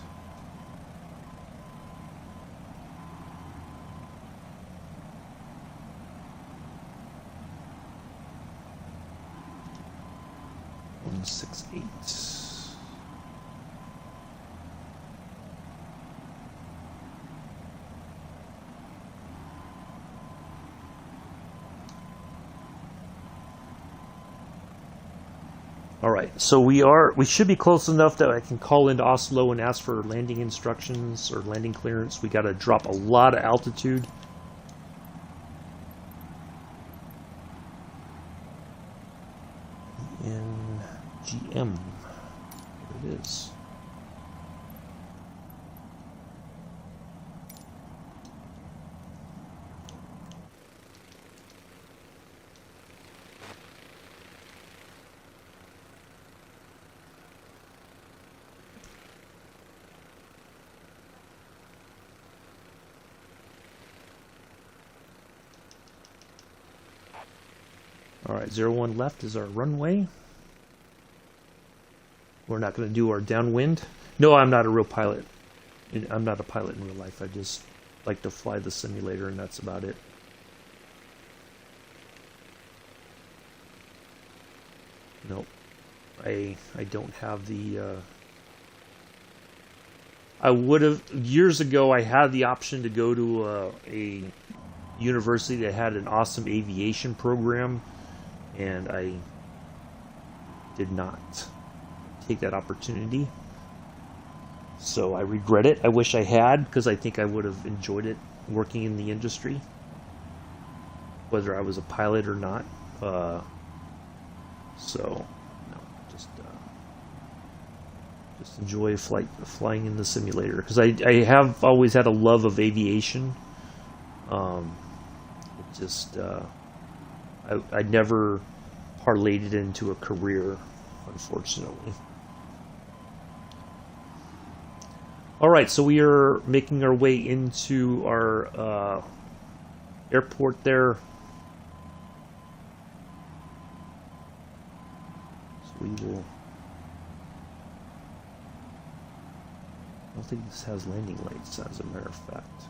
Alright, so we should be close enough that I can call into Oslo and ask for landing instructions or landing clearance. We got to drop a lot of altitude. In GM, there it is. Alright, 01 left is our runway. We're not going to do our downwind. No, I'm not a real pilot. I'm not a pilot in real life. I just like to fly the simulator, and that's about it. Nope. I don't have the... I would have... Years ago, I had the option to go to a university that had an awesome aviation program, and I did not take that opportunity. So I regret it. I wish I had, because I think I would have enjoyed it working in the industry, whether I was a pilot or not. So no, just enjoy flying in the simulator, because I have always had a love of aviation. I never parlayed it into a career, unfortunately. Alright, so we are making our way into our airport there. So we will don't think this has landing lights, as a matter of fact.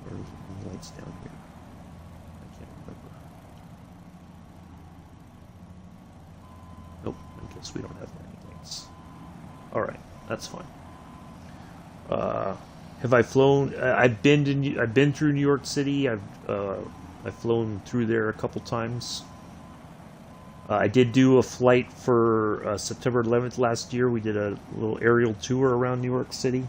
Or landing lights down here. I can't remember. Nope, I guess we don't have landing lights. Alright, that's fine. Have I flown? I've been through New York City. I've flown through there a couple times. I did do a flight for September 11th last year. We did a little aerial tour around New York City.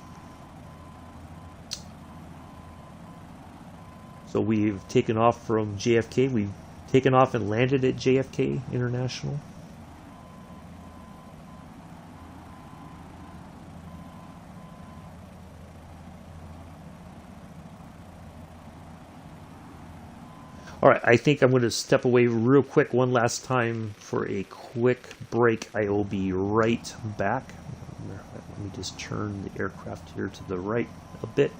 So we've taken off from JFK. We've taken off and landed at JFK International. Alright, I think I'm going to step away real quick one last time for a quick break. I will be right back. Let me just turn the aircraft here to the right a bit.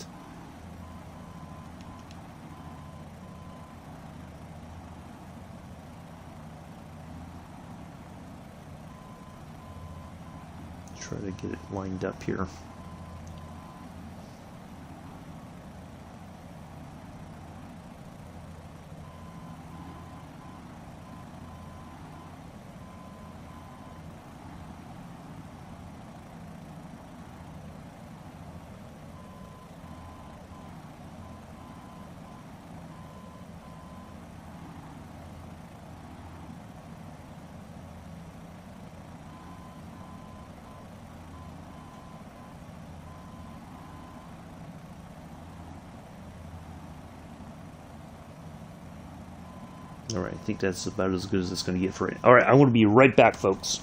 Try to get it lined up here. Alright, I think that's about as good as it's going to get for it. Alright, I'm going to be right back, folks.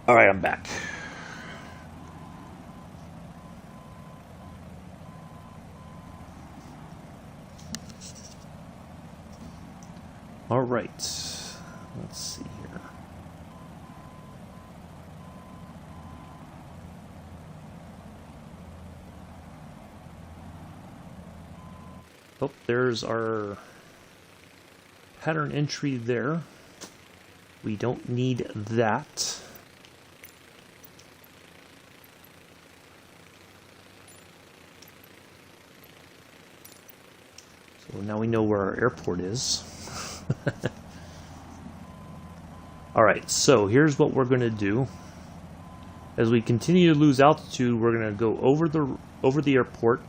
Alright, I'm back. Alright, let's see here. Oh, there's our pattern entry there. We don't need that. So now we know where our airport is. Alright, so here's what we're going to do. As we continue to lose altitude, we're going to go over the airport.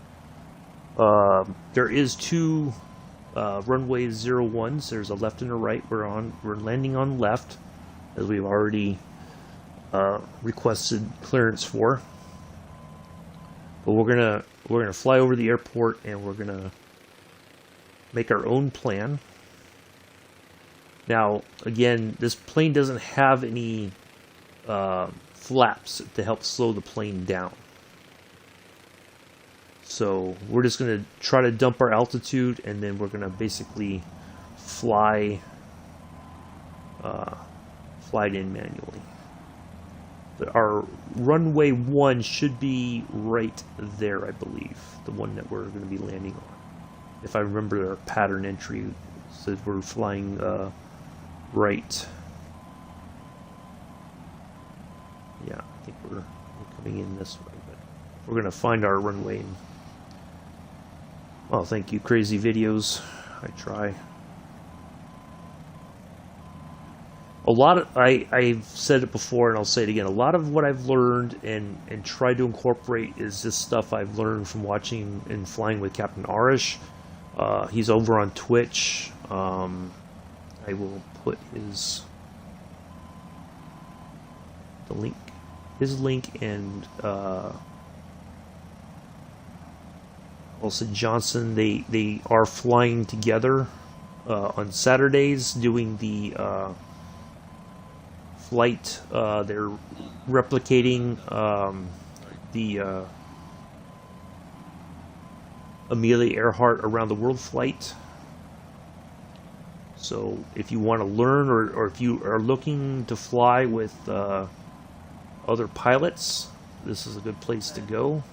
There is two runway 01s. There's a left and a right. We're landing on left, as we've already requested clearance for. But we're gonna fly over the airport, and we're gonna make our own plan. Now, again, this plane doesn't have any flaps to help slow the plane down. So we're just going to try to dump our altitude, and then we're going to basically fly it in manually. But our runway 1 should be right there, I believe. The one that we're going to be landing on. If I remember our pattern entry, it says we're flying right. Yeah, I think we're coming in this way, but we're going to find our runway. Well, thank you, Crazy Videos. I try. a lot of I've said it before and I'll say it again. A lot of what I've learned and tried to incorporate is this stuff I've learned from watching and flying with Captain Arish. He's over on Twitch. I will put his link and also Johnson. They are flying together on Saturdays doing the flight. They're replicating the Amelia Earhart around the world flight. So if you want to learn or if you are looking to fly with other pilots, this is a good place to go.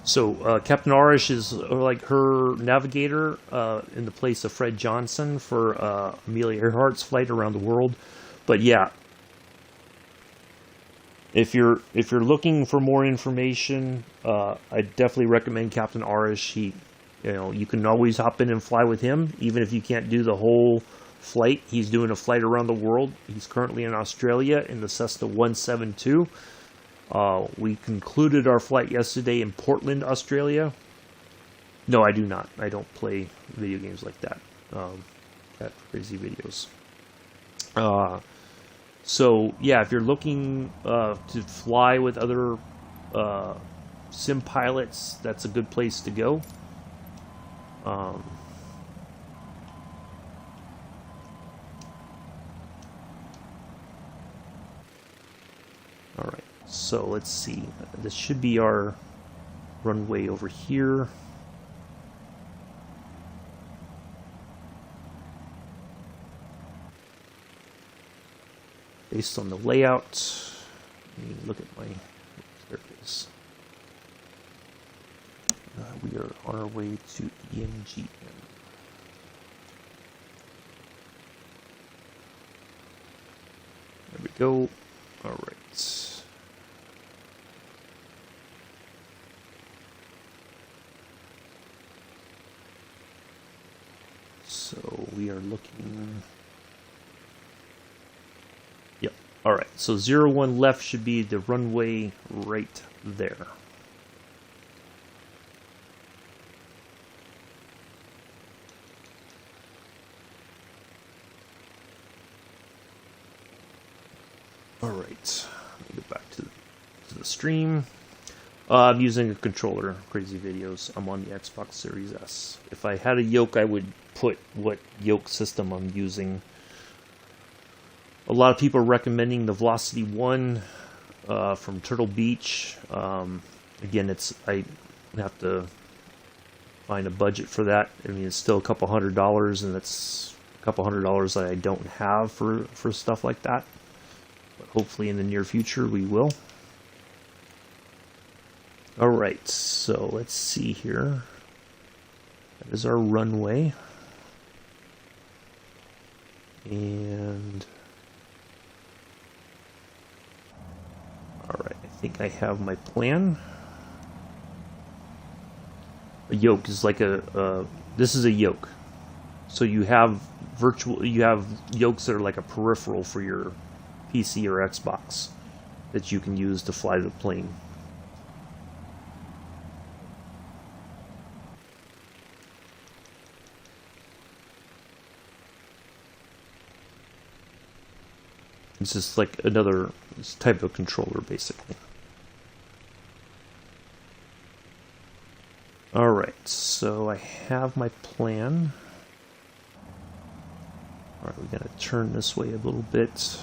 So Captain Arish is like her navigator in the place of Fred Johnson for Amelia Earhart's flight around the world. But yeah, if you're looking for more information, I definitely recommend Captain Arish. You can always hop in and fly with him, even if you can't do the whole flight. He's doing a flight around the world. He's currently in Australia in the Cessna 172. We concluded our flight yesterday in Portland, Australia. No, I do not. I don't play video games like that. Cat crazy videos. So yeah, if you're looking to fly with other sim pilots, that's a good place to go. All right. So let's see, this should be our runway over here. Based on the layout, let me look at there it is. We are on our way to ENGN. There we go. All right. So we are looking. Yep. All right. So 01 left should be the runway right there. All right. Let me go back to the stream. I'm using a controller. Crazy videos. I'm on the Xbox Series S. If I had a yoke, I would put what yoke system I'm using. A lot of people are recommending the Velocity 1 from Turtle Beach. Again, I have to find a budget for that. I mean, it's still a couple $100, and it's a couple $100 that I don't have for stuff like that. But hopefully in the near future we will. All right, so let's see here. That is our runway. And all right, I think I have my plan. A yoke is like this is a yoke. So you have yokes that are like a peripheral for your PC or Xbox that you can use to fly the plane. It's just like another type of controller, basically. Alright, so I have my plan. Alright, we're going to turn this way a little bit.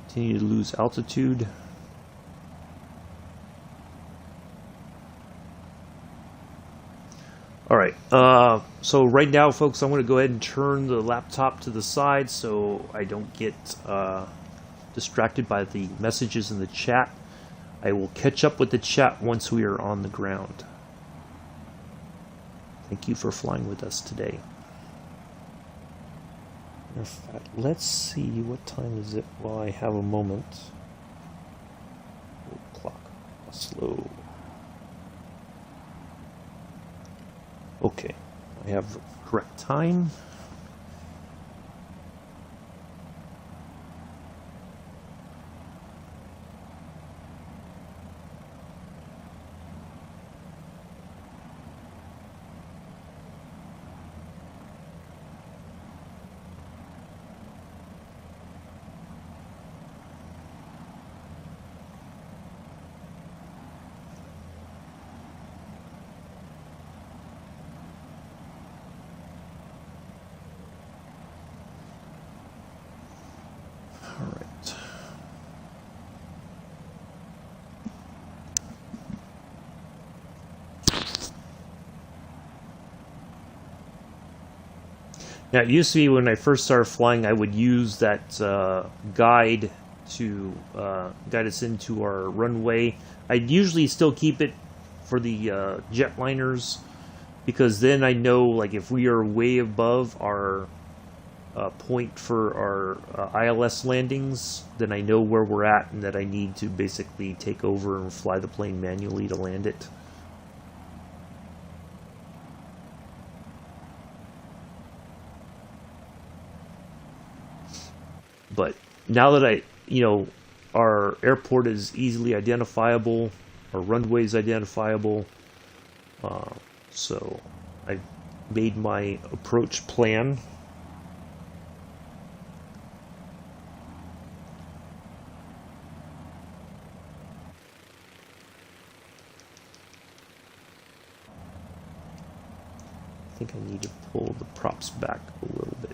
Continue to lose altitude. Alright, so right now, folks, I'm going to go ahead and turn the laptop to the side so I don't get distracted by the messages in the chat. I will catch up with the chat once we are on the ground. Thank you for flying with us today. In fact, let's see, what time is it while I have a moment. Clock, Oslo. Okay, I have the correct time. Now, it used to be when I first started flying, I would use that guide to guide us into our runway. I'd usually still keep it for the jetliners, because then I know, like, if we are way above our point for our ILS landings, then I know where we're at and that I need to basically take over and fly the plane manually to land it. But now that our airport is easily identifiable, our runway is identifiable, so I made my approach plan. I think I need to pull the props back a little bit.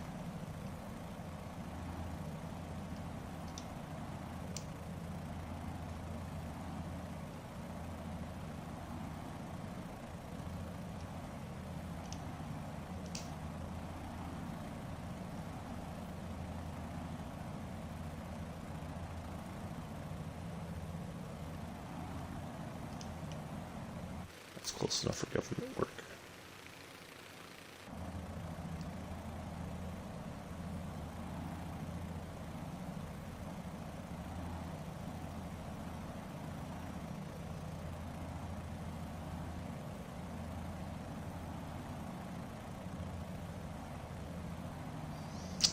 That's close enough for government work.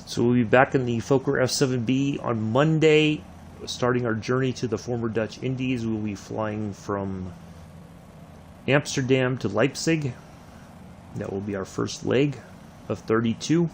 So we'll be back in the Fokker F.VIIb on Monday, starting our journey to the former Dutch Indies. We'll be flying from Amsterdam to Leipzig. That will be our first leg of 32.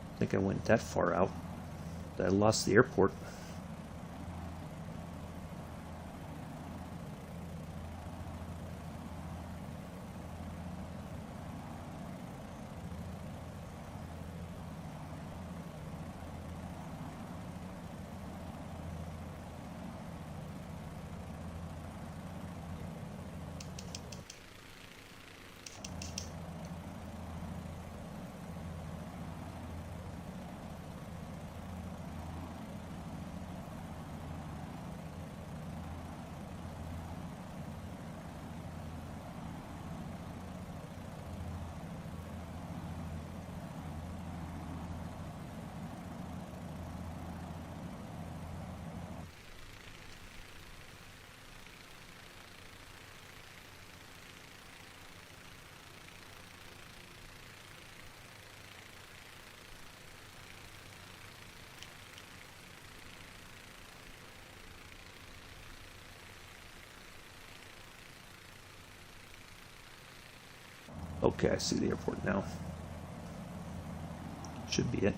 I think I went that far out that I lost the airport. Okay, I see the airport now. Should be it.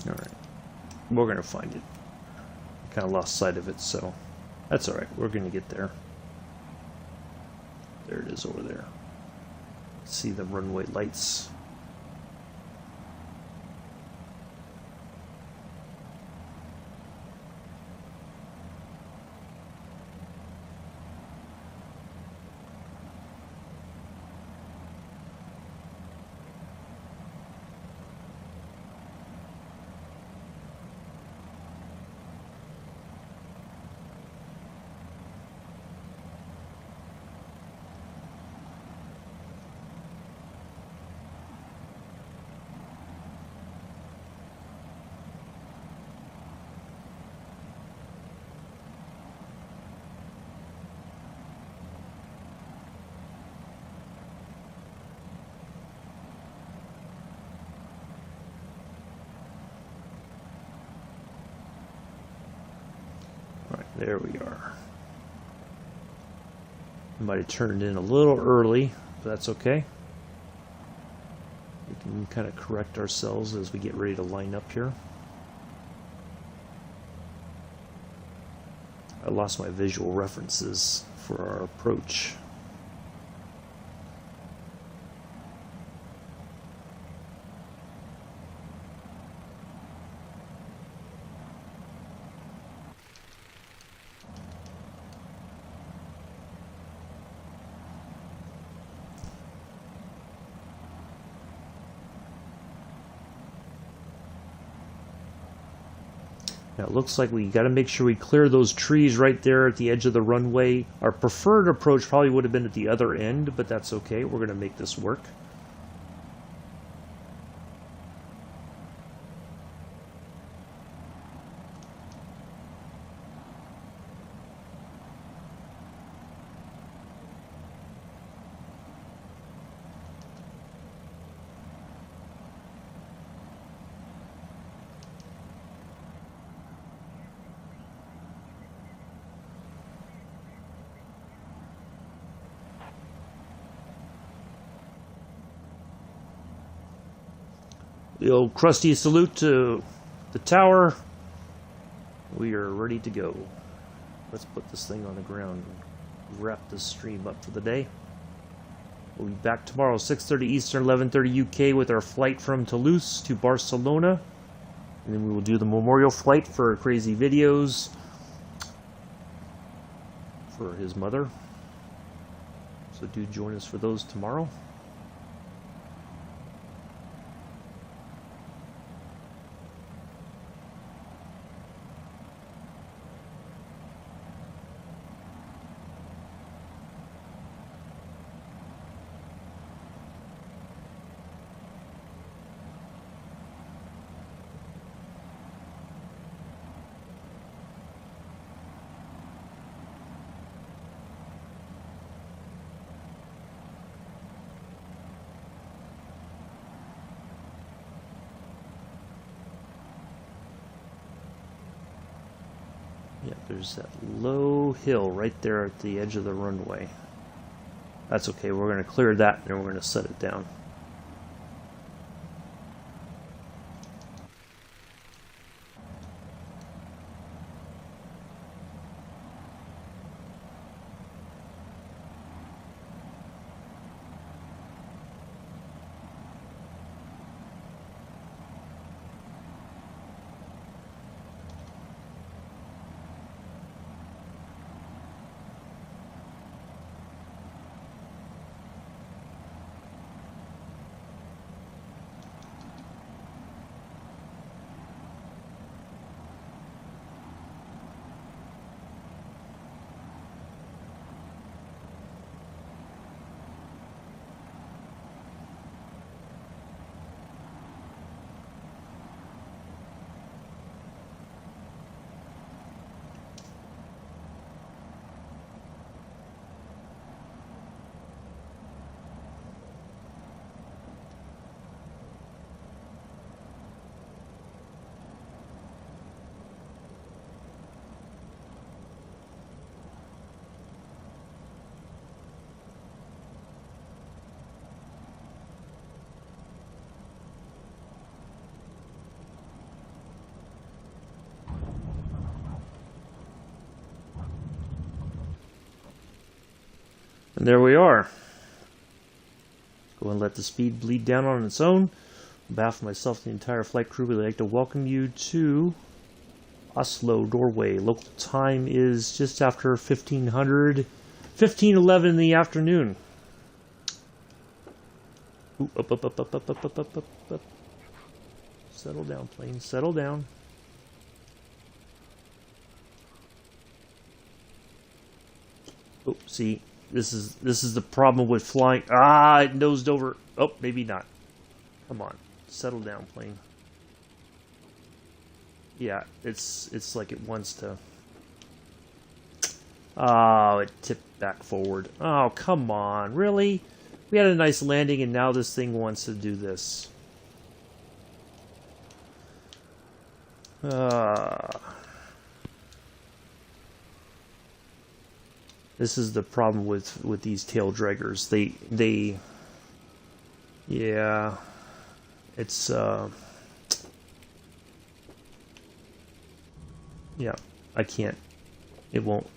Alright. We're going to find it. Kind of lost sight of it, so that's alright. We're going to get there. There it is over there. See the runway lights. There we are. Might have turned in a little early, but that's okay. We can kind of correct ourselves as we get ready to line up here. I lost my visual references for our approach. Now it looks like we got to make sure we clear those trees right there at the edge of the runway. Our preferred approach probably would have been at the other end, but that's okay. We're going to make this work. The old crusty salute to the tower. We are ready to go. Let's put this thing on the ground and wrap this stream up for the day. We'll be back tomorrow, 6:30 Eastern, 11:30 UK, with our flight from Toulouse to Barcelona. And then we will do the memorial flight for Crazy Videos for his mother. So do join us for those tomorrow. Yeah, there's that low hill right there at the edge of the runway. That's okay, we're going to clear that and we're going to set it down. And there we are. Go and let the speed bleed down on its own. On behalf of myself and the entire flight crew, we'd like to welcome you to Oslo, Norway. Local time is just after 15:11 in the afternoon. Ooh, up. Settle down, plane. Settle down. Oh, see, this is the problem with flying. Ah, it nosed over. Oh, maybe not. Come on, settle down, plane. Yeah, it's like it wants to. Oh, it tipped back forward. Oh, come on, really? We had a nice landing, and now this thing wants to do this. This is the problem with these tail draggers. They yeah, it's yeah, I can't. It won't.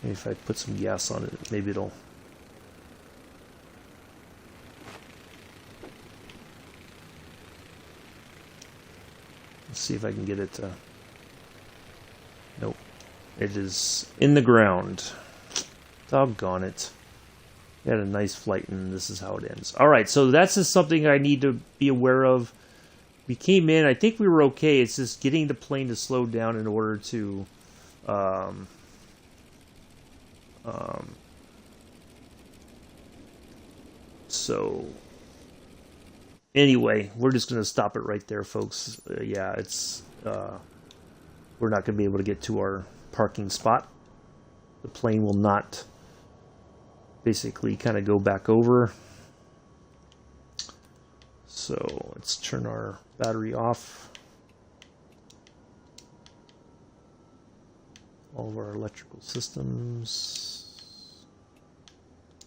Maybe if I put some gas on it, maybe it'll. Let's see if I can get it to. Nope. It is in the ground. Doggone it. We had a nice flight, and this is how it ends. Alright, so that's just something I need to be aware of. We came in, I think we were okay. It's just getting the plane to slow down in order to so anyway, we're just going to stop it right there, folks. Yeah, it's we're not going to be able to get to our parking spot. The plane will not basically kind of go back over. So let's turn our battery off. All of our electrical systems.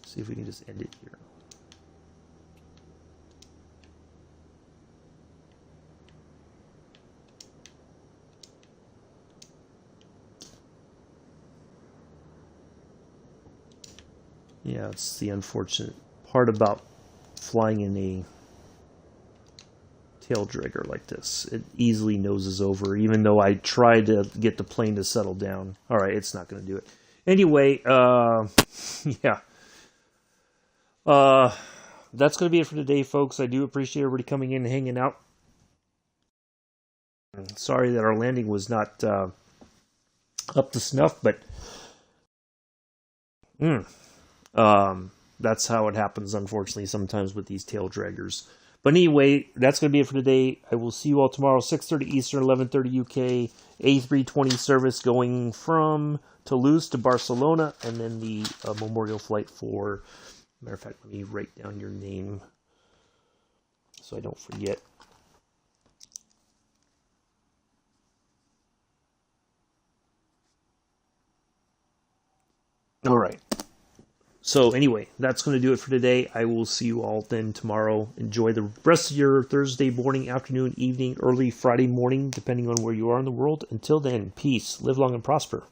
See if we can just end it here. Yeah, it's the unfortunate part about flying in a tail dragger like this. It easily noses over, even though I tried to get the plane to settle down. Alright, it's not going to do it. Anyway, yeah. That's going to be it for today, folks. I do appreciate everybody coming in and hanging out. Sorry that our landing was not up to snuff, but that's how it happens, unfortunately, sometimes with these tail draggers. But anyway, that's going to be it for today. I will see you all tomorrow, 6:30 Eastern, 11:30 UK, A320 service going from Toulouse to Barcelona, and then the memorial flight for, matter of fact, let me write down your name so I don't forget. All right. So anyway, that's going to do it for today. I will see you all then tomorrow. Enjoy the rest of your Thursday morning, afternoon, evening, early Friday morning, depending on where you are in the world. Until then, peace, live long and prosper.